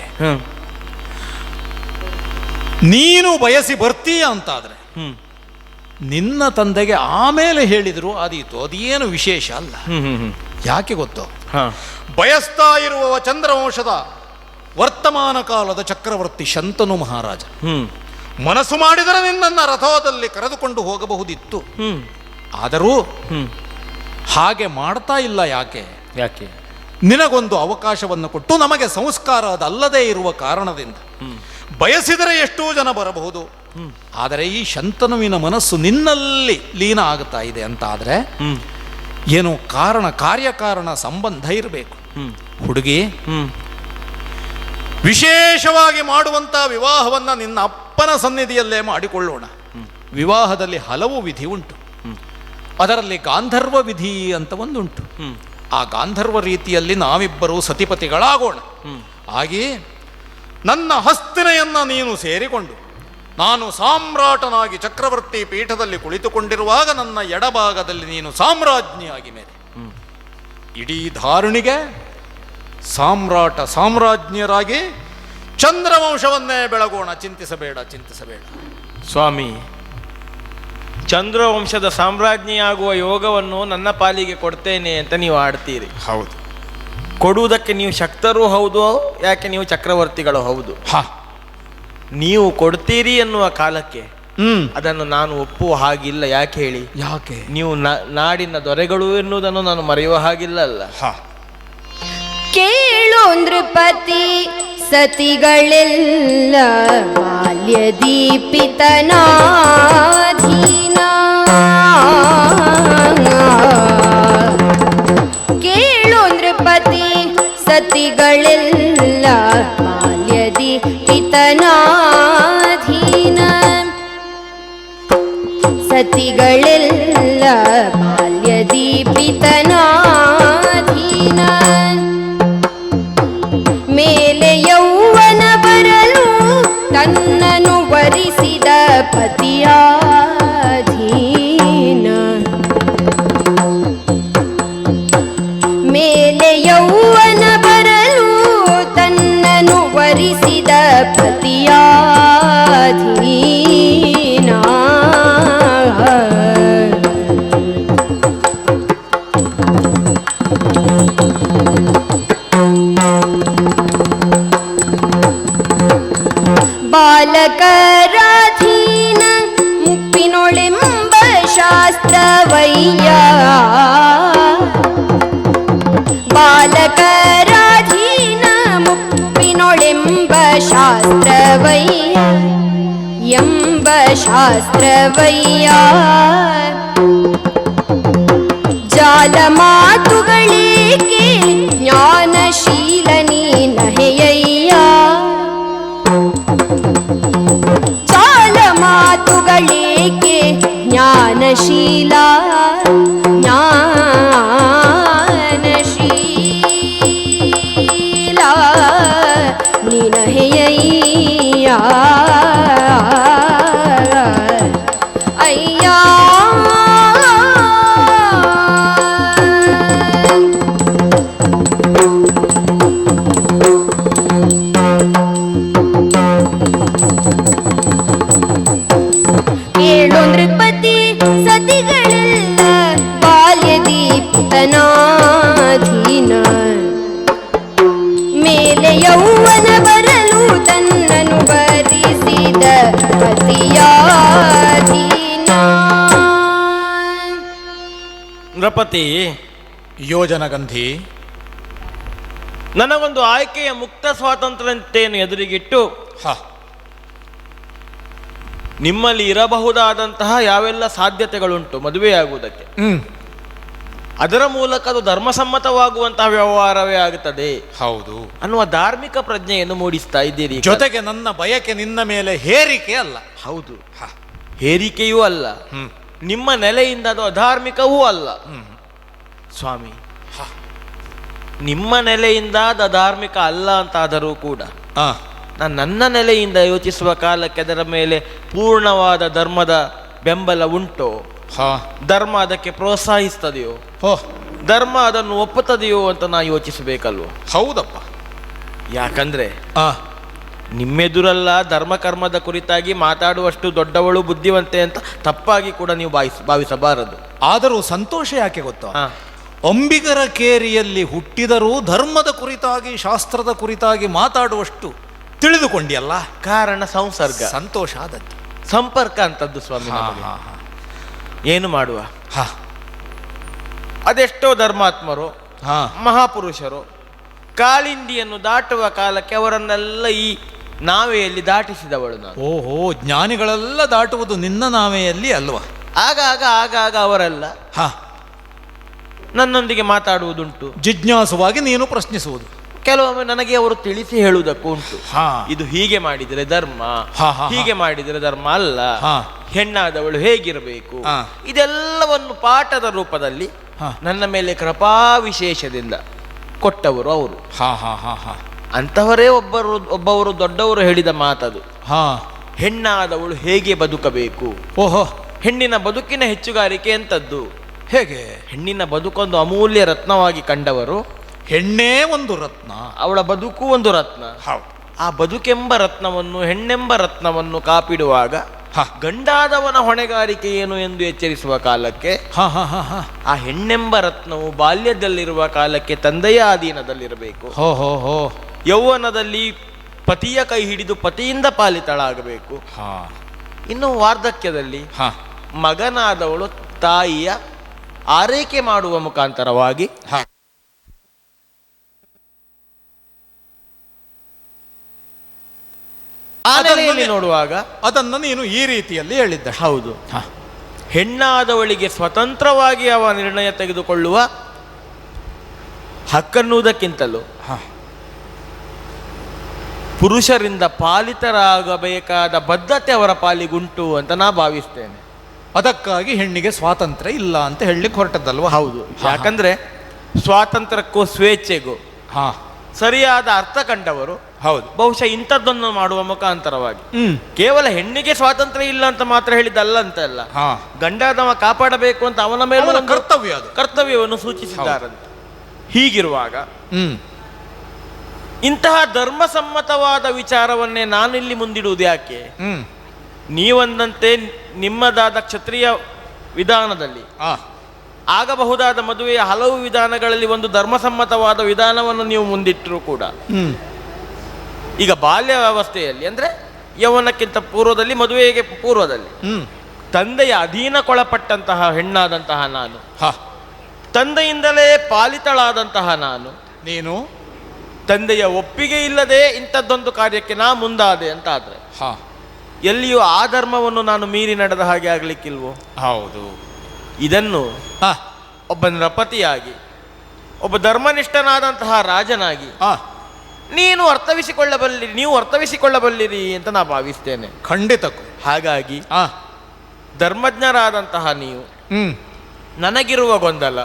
ನೀನು ಬಯಸಿ ಬರ್ತೀಯ ಅಂತಾದ್ರೆ ನಿನ್ನ ತಂದೆಗೆ ಆಮೇಲೆ ಹೇಳಿದ್ರು ಆದೀತು, ಅದೇನು ವಿಶೇಷ ಅಲ್ಲ. ಯಾಕೆ ಗೊತ್ತೋ? ಬಯಸ್ತಾ ಇರುವವ ಚಂದ್ರವಂಶದ ವರ್ತಮಾನ ಕಾಲದ ಚಕ್ರವರ್ತಿ ಶಂತನು ಮಹಾರಾಜ. ಮನಸ್ಸು ಮಾಡಿದರೆ ನಿನ್ನನ್ನು ರಥದಲ್ಲಿ ಕರೆದುಕೊಂಡು ಹೋಗಬಹುದಿತ್ತು. ಆದರೂ ಹಾಗೆ ಮಾಡ್ತಾ ಇಲ್ಲ. ಯಾಕೆ? ನಿನಗೊಂದು ಅವಕಾಶವನ್ನು ಕೊಟ್ಟು ನಮಗೆ ಸಂಸ್ಕಾರ ಅದಲ್ಲದೆ ಇರುವ ಕಾರಣದಿಂದ ಬಯಸಿದರೆ ಎಷ್ಟೋ ಜನ ಬರಬಹುದು. ಆದರೆ ಈ ಶಂತನುವಿನ ಮನಸ್ಸು ನಿನ್ನಲ್ಲಿ ಲೀನ ಆಗುತ್ತಾ ಇದೆ ಅಂತ ಆದರೆ ಏನು ಕಾರ್ಯಕಾರಣ ಸಂಬಂಧ ಇರಬೇಕು. ಹುಡುಗಿ, ವಿಶೇಷವಾಗಿ ಮಾಡುವಂತ ವಿವಾಹವನ್ನ ನಿನ್ನ ಅಪ್ಪನ ಸನ್ನಿಧಿಯಲ್ಲೇ ಮಾಡಿಕೊಳ್ಳೋಣ. ವಿವಾಹದಲ್ಲಿ ಹಲವು ವಿಧಿ ಉಂಟು. ಅದರಲ್ಲಿ ಗಾಂಧರ್ವ ವಿಧಿ ಅಂತ ಒಂದುಂಟು. ಆ ಗಾಂಧರ್ವ ರೀತಿಯಲ್ಲಿ ನಾವಿಬ್ಬರು ಸತಿಪತಿಗಳಾಗೋಣ. ಹಾಗೆ ನನ್ನ ಹಸ್ತಿನೆಯನ್ನ ನೀನು ಸೇರಿಕೊಂಡು ನಾನು ಸಾಮ್ರಾಟನಾಗಿ ಚಕ್ರವರ್ತಿ ಪೀಠದಲ್ಲಿ ಕುಳಿತುಕೊಂಡಿರುವಾಗ ನನ್ನ ಎಡಭಾಗದಲ್ಲಿ ನೀನು ಸಾಮ್ರಾಜ್ಞಿಯಾಗಿ ಮೇಲೆ ಇಡೀ ಧಾರುಣಿಗೆ ಸಾಮ್ರಾಜ್ಞರಾಗಿ ಚಂದ್ರವಂಶವನ್ನೇ ಬೆಳಗೋಣ, ಚಿಂತಿಸಬೇಡ ಚಿಂತಿಸಬೇಡ. ಸ್ವಾಮಿ, ಚಂದ್ರವಂಶದ ಸಾಮ್ರಾಜ್ಞಿಯಾಗುವ ಯೋಗವನ್ನು ನನ್ನ ಪಾಲಿಗೆ ಕೊಡ್ತೇನೆ ಅಂತ ನೀವು ಆಡ್ತೀರಿ. ಹೌದು, ಕೊಡುವುದಕ್ಕೆ ನೀವು ಶಕ್ತರೂ ಹೌದು, ಯಾಕೆ ನೀವು ಚಕ್ರವರ್ತಿಗಳು ಹೌದು. ನೀವು ಕೊಡ್ತೀರಿ ಎನ್ನುವ ಕಾಲಕ್ಕೆ ಅದನ್ನು ನಾನು ಒಪ್ಪುವ ಹಾಗಿಲ್ಲ. ಯಾಕೆ ಹೇಳಿ? ಯಾಕೆ? ನೀವು ನಾಡಿನ ದೊರೆಗಳು ಎನ್ನುವುದನ್ನು ನಾನು ಮರೆಯುವ ಹಾಗಿಲ್ಲ ಅಲ್ಲ. ಕೇಳು ನೃಪತಿ ಸತಿಗಳೆಲ್ಲ ಬಾಲ್ಯದೀಪಿತನಾಧೀನ. ಕೇಳು ನೃಪತಿ ಸತಿಗಳೆಲ್ಲ ಬಾಲ್ಯದೀಪಿತನಾಧೀನ. ಸತಿಗಳೆಲ್ಲ ಬಾಲ್ಯದೀಪಿತನಾಧೀನ. ಮೇಲೆ ಯೌವನ ಬರಲು ತನ್ನನ್ನು ವರಿಸಿದ ಪತಿಯಾಧೀನ. ಮೇಲೆ ಯೌವನ ಬರಲು ತನ್ನನ್ನು ವರಿಸಿದ ಪತಿಯಾಧೀನ. ಬಾಲಕರಾಧೀನ ಮುಪ್ಪಿನೊಳೆಂಬ ಶಾಸ್ತ್ರವಯ್ಯ. ಬಾಲಕರಾಧೀನ ಮುಪ್ಪಿನೊಳೆಂಬ ಶಾಸ್ತ್ರವಯ್ಯ ಎಂಬ ಶಾಸ್ತ್ರವಯ್ಯ. ಜಾಲ ಮಾತುಗಳೇಕೆ ಜ್ಞಾನಶೀಲ ನೀನಹೆಯಯ್ಯ. ಮಾತುಗಳೇಕೆ ಜ್ಞಾನಶೀಲ ಜ್ಞಾನಶೀಲ ನಿನಹೆಯಯ್ಯ ಅಯ್ಯ. ಕೇಳು ನೃಪತಿ ಸತಿಗಳೆಲ್ಲ ಬಾಲ್ಯದೀಪಿತನಾಧೀನ. ಮೇಲೆ ಯೌವನ ಬರಲು ತನ್ನನ್ನು ವರಿಸಿದ ಪತಿಯಾಧೀನ. ನೃಪತಿ, ಯೋಜನಗಂಧಿ, ನನಗೊಂದು ಆಯ್ಕೆಯ ಮುಕ್ತ ಸ್ವಾತಂತ್ರ್ಯತೆಯನ್ನು ಎದುರಿಗಿಟ್ಟು ನಿಮ್ಮಲ್ಲಿ ಇರಬಹುದಾದಂತಹ ಯಾವೆಲ್ಲ ಸಾಧ್ಯತೆಗಳುಂಟು ಮದುವೆಯಾಗುವುದಕ್ಕೆ, ಅದರ ಮೂಲಕ ಅದು ಧರ್ಮಸಮ್ಮತವಾಗುವಂತಹ ವ್ಯವಹಾರವೇ ಆಗುತ್ತದೆ. ಹೌದು ಅನ್ನುವ ಧಾರ್ಮಿಕ ಪ್ರಜ್ಞೆಯನ್ನು ಮೂಡಿಸ್ತಾ ಇದ್ದೀರಿ. ಜೊತೆಗೆ ನನ್ನ ಬಯಕೆ ನಿನ್ನ ಮೇಲೆ ಹೇರಿಕೆ ಅಲ್ಲ. ಹೌದು, ಹೇರಿಕೆಯೂ ಅಲ್ಲ, ನಿಮ್ಮ ನೆಲೆಯಿಂದ ಅದು ಅಧಾರ್ಮಿಕವೂ ಅಲ್ಲ. ಸ್ವಾಮಿ, ನಿಮ್ಮ ನೆಲೆಯಿಂದ ಅದು ಅಧಾರ್ಮಿಕ ಅಲ್ಲ ಅಂತಾದರೂ ಕೂಡ ನನ್ನ ನೆಲೆಯಿಂದ ಯೋಚಿಸುವ ಕಾಲಕ್ಕೆ ಅದರ ಮೇಲೆ ಪೂರ್ಣವಾದ ಧರ್ಮದ ಬೆಂಬಲ ಉಂಟೋ, ಧರ್ಮ ಅದಕ್ಕೆ ಪ್ರೋತ್ಸಾಹಿಸ್ತದೆಯೋ, ಧರ್ಮ ಅದನ್ನು ಒಪ್ಪುತ್ತದೆಯೋ ಅಂತ ನಾ ಯೋಚಿಸಬೇಕಲ್ವೋ? ಹೌದಪ್ಪ. ಯಾಕಂದ್ರೆ ನಿಮ್ಮೆದುರಲ್ಲ ಧರ್ಮ ಕರ್ಮದ ಕುರಿತಾಗಿ ಮಾತಾಡುವಷ್ಟು ದೊಡ್ಡವಳು ಬುದ್ಧಿವಂತೆ ಅಂತ ತಪ್ಪಾಗಿ ಕೂಡ ನೀವು ಭಾವಿಸಬಾರದು. ಆದರೂ ಸಂತೋಷ ಯಾಕೆ ಗೊತ್ತಾ? ಅಂಬಿಗರ ಕೇರಿಯಲ್ಲಿ ಹುಟ್ಟಿದರೂ ಧರ್ಮದ ಕುರಿತಾಗಿ ಶಾಸ್ತ್ರದ ಕುರಿತಾಗಿ ಮಾತಾಡುವಷ್ಟು ತಿಳಿದುಕೊಂಡಿಯಲ್ಲ. ಕಾರಣ ಸಂಸರ್ಗ, ಸಂತೋಷ ಆದದ್ದು, ಸಂಪರ್ಕ ಅಂತದ್ದು ಸ್ವಾಮಿ. ಏನು ಮಾಡುವ, ಅದೆಷ್ಟೋ ಧರ್ಮಾತ್ಮರು ಮಹಾಪುರುಷರು ಕಾಳಿಂದಿಯನ್ನು ದಾಟುವ ಕಾಲಕ್ಕೆ ಅವರನ್ನೆಲ್ಲ ಈ ನಾವೆಯಲ್ಲಿ ದಾಟಿಸಿದವಳು ನಾನು. ಓಹೋ, ಜ್ಞಾನಿಗಳೆಲ್ಲ ದಾಟುವುದು ನಿನ್ನ ನಾವೆಯಲ್ಲಿ ಅಲ್ವಾ? ಆಗಾಗ ಅವರೆಲ್ಲ ನನ್ನೊಂದಿಗೆ ಮಾತಾಡುವುದುಂಟು. ಜಿಜ್ಞಾಸುವಾಗಿ ನೀನು ಪ್ರಶ್ನಿಸುವುದು. ಕೆಲವೊಮ್ಮೆ ನನಗೆ ಅವರು ತಿಳಿಸಿ ಹೇಳುವುದಕ್ಕೂ ಉಂಟು. ಇದು ಹೀಗೆ ಮಾಡಿದರೆ ಧರ್ಮ, ಹೀಗೆ ಮಾಡಿದರೆ ಧರ್ಮ ಅಲ್ಲ, ಹೆಣ್ಣಾದವಳು ಹೇಗಿರಬೇಕು, ಇದೆಲ್ಲವನ್ನು ಪಾಠದ ರೂಪದಲ್ಲಿ ನನ್ನ ಮೇಲೆ ಕೃಪಾ ವಿಶೇಷದಿಂದ ಕೊಟ್ಟವರು ಅವರು. ಅಂತವರೇ ಒಬ್ಬವರು ದೊಡ್ಡವರು ಹೇಳಿದ ಮಾತದು. ಹೆಣ್ಣಾದವಳು ಹೇಗೆ ಬದುಕಬೇಕು, ಓಹೋ, ಹೆಣ್ಣಿನ ಬದುಕಿನ ಹೆಚ್ಚುಗಾರಿಕೆ ಎಂತದ್ದು, ಹೇಗೆ ಹೆಣ್ಣಿನ ಬದುಕೊಂದು ಅಮೂಲ್ಯ ರತ್ನವಾಗಿ ಕಂಡವರು. ಹೆಣ್ಣೇ ಒಂದು ರತ್ನ, ಅವಳ ಬದುಕು ಒಂದು ರತ್ನ. ಆ ಬದುಕೆಂಬ ರತ್ನವನ್ನು, ಹೆಣ್ಣೆಂಬ ರತ್ನವನ್ನು ಕಾಪಿಡುವಾಗ ಗಂಡಾದವನ ಹೊಣೆಗಾರಿಕೆ ಏನು ಎಂದು ಎಚ್ಚರಿಸುವ ಕಾಲಕ್ಕೆ ಆ ಹೆಣ್ಣೆಂಬ ರತ್ನವು ಬಾಲ್ಯದಲ್ಲಿರುವ ಕಾಲಕ್ಕೆ ತಂದೆಯ ಅಧೀನದಲ್ಲಿರಬೇಕು. ಯೌವನದಲ್ಲಿ ಪತಿಯ ಕೈ ಹಿಡಿದು ಪತಿಯಿಂದ ಪಾಲಿತಳಾಗಬೇಕು. ಇನ್ನು ವಾರ್ಧಕ್ಯದಲ್ಲಿ ಮಗನಾದವಳು ತಾಯಿಯ ಆರೈಕೆ ಮಾಡುವ ಮುಖಾಂತರವಾಗಿ ನೋಡುವಾಗ ಅದನ್ನು ನೀನು ಈ ರೀತಿಯಲ್ಲಿ ಹೇಳಿದ್ದ. ಹೌದು, ಹೆಣ್ಣಾದವಳಿಗೆ ಸ್ವತಂತ್ರವಾಗಿ ಅವ ನಿರ್ಣಯ ತೆಗೆದುಕೊಳ್ಳುವ ಹಕ್ಕನ್ನುವುದಕ್ಕಿಂತಲೂ ಪುರುಷರಿಂದ ಪಾಲಿತರಾಗಬೇಕಾದ ಬದ್ಧತೆ ಅವರ ಪಾಲಿಗುಂಟು ಅಂತ ನಾ ಭಾವಿಸ್ತೇನೆ. ಅದಕ್ಕಾಗಿ ಹೆಣ್ಣಿಗೆ ಸ್ವಾತಂತ್ರ್ಯ ಇಲ್ಲ ಅಂತ ಹೇಳಲಿಕ್ಕೆ ಹೊರಟದ್ದಲ್ವ? ಹೌದು. ಯಾಕಂದ್ರೆ ಸ್ವಾತಂತ್ರ್ಯಕ್ಕೂ ಸ್ವೇಚ್ಛೆಗೂ ಸರಿಯಾದ ಅರ್ಥ ಕಂಡವರು ಹೌದು ಬಹುಶಃ ಇಂಥದ್ದನ್ನು ಮಾಡುವ ಮುಖಾಂತರವಾಗಿ ಕೇವಲ ಹೆಣ್ಣಿಗೆ ಸ್ವಾತಂತ್ರ್ಯ ಇಲ್ಲ ಅಂತ ಮಾತ್ರ ಹೇಳಿದ್ದಲ್ಲ ಅಂತ ಅಲ್ಲ, ಗಂಡಾದವ ಕಾಪಾಡಬೇಕು ಅಂತ ಅವನ ಮೇಲೆ ಕರ್ತವ್ಯವನ್ನು ಸೂಚಿಸಿದ್ದಾರಂತೆ. ಹೀಗಿರುವಾಗ ಇಂತಹ ಧರ್ಮಸಮ್ಮತವಾದ ವಿಚಾರವನ್ನೇ ನಾನಿಲ್ಲಿ ಮುಂದಿಡುವುದು ಯಾಕೆ? ನೀವಂದಂತೆ ನಿಮ್ಮದಾದ ಕ್ಷತ್ರಿಯ ವಿಧಾನದಲ್ಲಿ ಆಗಬಹುದಾದ ಮದುವೆಯ ಹಲವು ವಿಧಾನಗಳಲ್ಲಿ ಒಂದು ಧರ್ಮಸಮ್ಮತವಾದ ವಿಧಾನವನ್ನು ನೀವು ಮುಂದಿಟ್ಟರೂ ಕೂಡ ಈಗ ಬಾಲ್ಯ ವ್ಯವಸ್ಥೆಯಲ್ಲಿ ಅಂದ್ರೆ ಯೌವನಕ್ಕಿಂತ ಪೂರ್ವದಲ್ಲಿ, ಮದುವೆಗೆ ಪೂರ್ವದಲ್ಲಿ ತಂದೆಯ ಅಧೀನಕ್ಕೊಳಪಟ್ಟಂತಹ ಹೆಣ್ಣಾದಂತಹ ನಾನು, ತಂದೆಯಿಂದಲೇ ಪಾಲಿತಳಾದಂತಹ ನೀನು ತಂದೆಯ ಒಪ್ಪಿಗೆ ಇಲ್ಲದೆ ಇಂಥದ್ದೊಂದು ಕಾರ್ಯಕ್ಕೆ ನಾ ಮುಂದಾದೆ ಅಂತ ಆದ್ರೆ ಎಲ್ಲಿಯೂ ಆ ಧರ್ಮವನ್ನು ನಾನು ಮೀರಿ ನಡೆದ ಹಾಗೆ ಆಗ್ಲಿಕ್ಕಿಲ್ವೋ? ಹೌದು. ಇದನ್ನು ಒಬ್ಬ ನೃಪತಿಯಾಗಿ, ಒಬ್ಬ ಧರ್ಮನಿಷ್ಠನಾದಂತಹ ರಾಜನಾಗಿ ನೀವು ಅರ್ಥವಿಸಿಕೊಳ್ಳಬಲ್ಲಿರಿ ಅಂತ ನಾ ಭಾವಿಸ್ತೇನೆ. ಖಂಡಿತಕ್ಕೂ. ಹಾಗಾಗಿ ಧರ್ಮಜ್ಞರಾದಂತಹ ನೀವು ನನಗಿರುವ ಗೊಂದಲ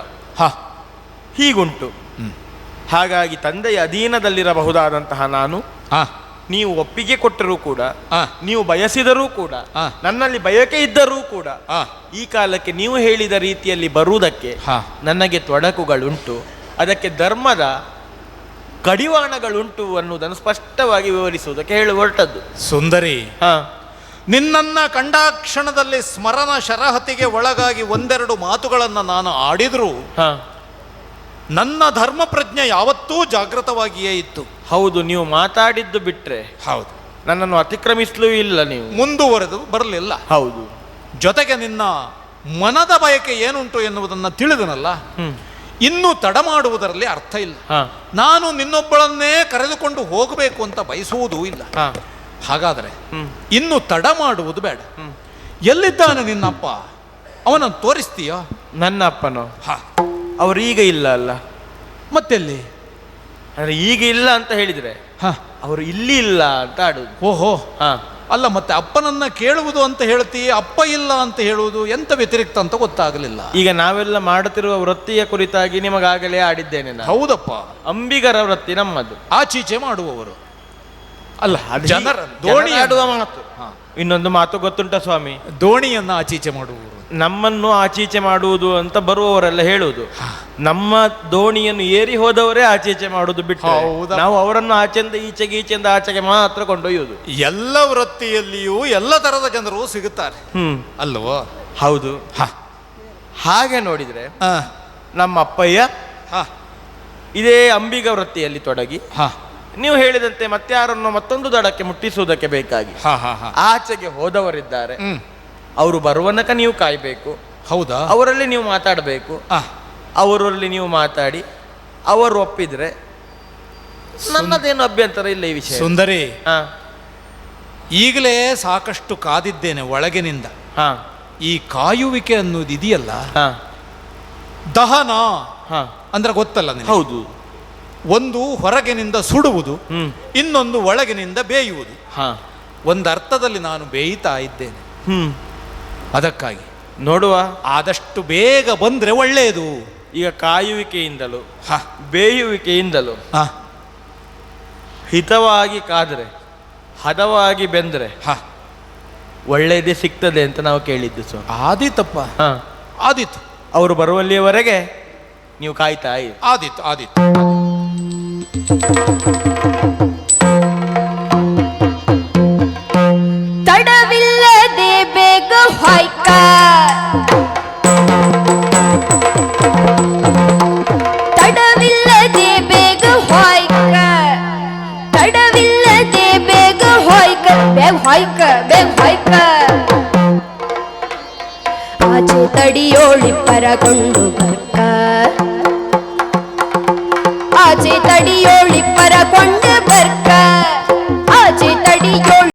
ಹೀಗುಂಟು. ಹಾಗಾಗಿ ತಂದೆಯ ಅಧೀನದಲ್ಲಿರಬಹುದಾದಂತಹ ನಾನು, ನೀವು ಒಪ್ಪಿಗೆ ಕೊಟ್ಟರೂ ಕೂಡ, ನೀವು ಬಯಸಿದರೂ ಕೂಡ, ನನ್ನಲ್ಲಿ ಬಯಕೆ ಇದ್ದರೂ ಕೂಡ ಈ ಕಾಲಕ್ಕೆ ನೀವು ಹೇಳಿದ ರೀತಿಯಲ್ಲಿ ಬರುವುದಕ್ಕೆ ನನಗೆ ತೊಡಕುಗಳುಂಟು, ಅದಕ್ಕೆ ಧರ್ಮದ ಕಡಿವಾಣಗಳುಂಟು ಅನ್ನುವುದನ್ನು ಸ್ಪಷ್ಟವಾಗಿ ವಿವರಿಸುವುದಕ್ಕೆ ಹೇಳಿ ಹೊರಟದ್ದು. ಸುಂದರಿ, ನಿನ್ನನ್ನ ಕಂಡಾಕ್ಷಣದಲ್ಲಿ ಸ್ಮರಣ ಶರಹತಿಗೆ ಒಳಗಾಗಿ ಒಂದೆರಡು ಮಾತುಗಳನ್ನು ನಾನು ಆಡಿದ್ರು ನನ್ನ ಧರ್ಮ ಪ್ರಜ್ಞೆ ಯಾವತ್ತೂ ಜಾಗೃತವಾಗಿಯೇ ಇತ್ತು. ಹೌದು, ನೀವು ಮಾತಾಡಿದ್ದು ಬಿಟ್ರೆ ಹೌದು ನನ್ನನ್ನು ಅತಿಕ್ರಮಿಸಲೂ ಇಲ್ಲ, ನೀವು ಮುಂದುವರೆದು ಬರಲಿಲ್ಲ. ಹೌದು. ಜೊತೆಗೆ ನಿನ್ನ ಮನದ ಬಯಕೆ ಏನುಂಟು ಎನ್ನುವುದನ್ನು ತಿಳಿದನಲ್ಲ, ಇನ್ನೂ ತಡ ಮಾಡುವುದರಲ್ಲಿ ಅರ್ಥ ಇಲ್ಲ. ನಾನು ನಿನ್ನೊಬ್ಬಳನ್ನೇ ಕರೆದುಕೊಂಡು ಹೋಗಬೇಕು ಅಂತ ಬಯಸುವುದೂ ಇಲ್ಲ. ಹಾಗಾದರೆ ಇನ್ನು ತಡ ಮಾಡುವುದು ಬೇಡ. ಎಲ್ಲಿದ್ದಾನೆ ನಿನ್ನಪ್ಪ? ಅವನನ್ನು ತೋರಿಸ್ತೀಯೋ? ನನ್ನ ಅಪ್ಪನೋ? ಅವರು ಈಗ ಇಲ್ಲ ಅಲ್ಲ. ಮತ್ತೆಲ್ಲಿ? ಅಂದ್ರೆ ಈಗ ಇಲ್ಲ ಅಂತ ಹೇಳಿದ್ರೆ ಅವರು ಇಲ್ಲಿ ಇಲ್ಲ ಅಂತ ಆಡುದು. ಓಹೋ, ಅಲ್ಲ ಮತ್ತೆ ಅಪ್ಪನನ್ನ ಕೇಳುವುದು ಅಂತ ಹೇಳ್ತಿ, ಅಪ್ಪ ಇಲ್ಲ ಅಂತ ಹೇಳುವುದು ಎಂತ ವ್ಯತಿರಿಕ್ತ ಅಂತ ಗೊತ್ತಾಗಲಿಲ್ಲ. ಈಗ ನಾವೆಲ್ಲ ಮಾಡುತ್ತಿರುವ ವೃತ್ತಿಯ ಕುರಿತಾಗಿ ನಿಮಗಾಗಲೇ ಆಡಿದ್ದೇನೆ. ಹೌದಪ್ಪ, ಅಂಬಿಗರ ವೃತ್ತಿ ನಮ್ಮದು. ಆಚೀಚೆ ಮಾಡುವವರು ಅಲ್ಲ, ಜನರ ದೋಣಿ ಆಡುವ ಮಾತು. ಇನ್ನೊಂದು ಮಾತು ಗೊತ್ತುಂಟ ಸ್ವಾಮಿ? ದೋಣಿಯನ್ನ ಆಚೀಚೆ ಮಾಡುವವರು, ನಮ್ಮನ್ನು ಆಚೀಚೆ ಮಾಡುವುದು ಅಂತ ಬರುವವರೆಲ್ಲ ಹೇಳುವುದು. ನಮ್ಮ ದೋಣಿಯನ್ನು ಏರಿ ಹೋದವರೇ ಆಚೀಚೆ ಮಾಡುವುದು ಬಿಟ್ಟು ನಾವು ಅವರನ್ನು ಆಚೆಂದ ಈಚೆಗೆ ಆಚೆಗೆ ಮಾತ್ರ ಕೊಂಡೊಯ್ಯುವುದು. ಎಲ್ಲ ವೃತ್ತಿಯಲ್ಲಿಯೂ ಎಲ್ಲ ತರದ ಜನರು ಸಿಗುತ್ತಾರೆ ಅಲ್ವೋ? ಹೌದು. ಹಾಗೆ ನೋಡಿದ್ರೆ ನಮ್ಮ ಅಪ್ಪಯ್ಯ ಇದೇ ಅಂಬಿಗ ವೃತ್ತಿಯಲ್ಲಿ ತೊಡಗಿ ನೀವು ಹೇಳಿದಂತೆ ಮತ್ತಾರನ್ನು ಮತ್ತೊಂದು ದಡಕ್ಕೆ ಮುಟ್ಟಿಸುವುದಕ್ಕೆ ಬೇಕಾಗಿ ಆಚೆಗೆ ಹೋದವರಿದ್ದಾರೆ. ಅವರು ಬರುವನಕ ನೀವು ಕಾಯಬೇಕು. ಹೌದಾ? ಅವರಲ್ಲಿ ನೀವು ಮಾತಾಡಬೇಕು. ಅವರಲ್ಲಿ ನೀವು ಮಾತಾಡಿ ಅವರು ಒಪ್ಪಿದ್ರೆ ನನ್ನದೇನು ಅಭ್ಯಂತರ ಇಲ್ಲ ಈ ವಿಷಯ. ಸುಂದರಿ, ಈಗಲೇ ಸಾಕಷ್ಟು ಕಾದಿದ್ದೇನೆ ಒಳಗಿನಿಂದ. ಈ ಕಾಯುವಿಕೆ ಅನ್ನೋದು ಇದೆಯಲ್ಲ, ದಹನ ಅಂದ್ರೆ ಗೊತ್ತಲ್ಲ ನಿನಗೆ? ಹೌದು. ಒಂದು ಹೊರಗಿನಿಂದ ಸುಡುವುದು, ಇನ್ನೊಂದು ಒಳಗಿನಿಂದ ಬೇಯುವುದು. ಒಂದು ಅರ್ಥದಲ್ಲಿ ನಾನು ಬೇಯ್ತಾ ಇದ್ದೇನೆ. ಅದಕ್ಕಾಗಿ ನೋಡುವ, ಆದಷ್ಟು ಬೇಗ ಬಂದ್ರೆ ಒಳ್ಳೆಯದು. ಈಗ ಕಾಯುವಿಕೆಯಿಂದಲೂ ಬೇಯುವಿಕೆಯಿಂದಲೂ ಹಿತವಾಗಿ ಕಾದ್ರೆ, ಹದವಾಗಿ ಬೆಂದ್ರೆ ಒಳ್ಳೆಯದೇ ಸಿಗ್ತದೆ ಅಂತ ನಾವು ಕೇಳಿದ್ದು. ಸೊ ಆದೀತಪ್ಪ, ಆದೀತು. ಅವರು ಬರುವಲ್ಲಿಯವರೆಗೆ ನೀವು ಕಾಯ್ತಾ ಇರಿ. ಆದೀತು. ಬೇಗ ಹೊಯ್ಕ ತಡವಿಲ್ಲದೆ ಬೇಗ ಹೊಯ್ಕ ತಡವಿಲ್ಲದೆ ಬೇಗ ಹೊಯ್ಕ ಬೇಗ ಹೊಯ್ಕ ಬೇಗ ಹೊಯ್ಕ ಆಚೆ ತಡಿಯೋಳಿಪ್ಪರ ಕೊಂಡು ಬರ್ಕ ಆಚೆ ತಡಿಯೋಳಿಪ್ಪರ ಕೊಂಡು ಬರ್ಕ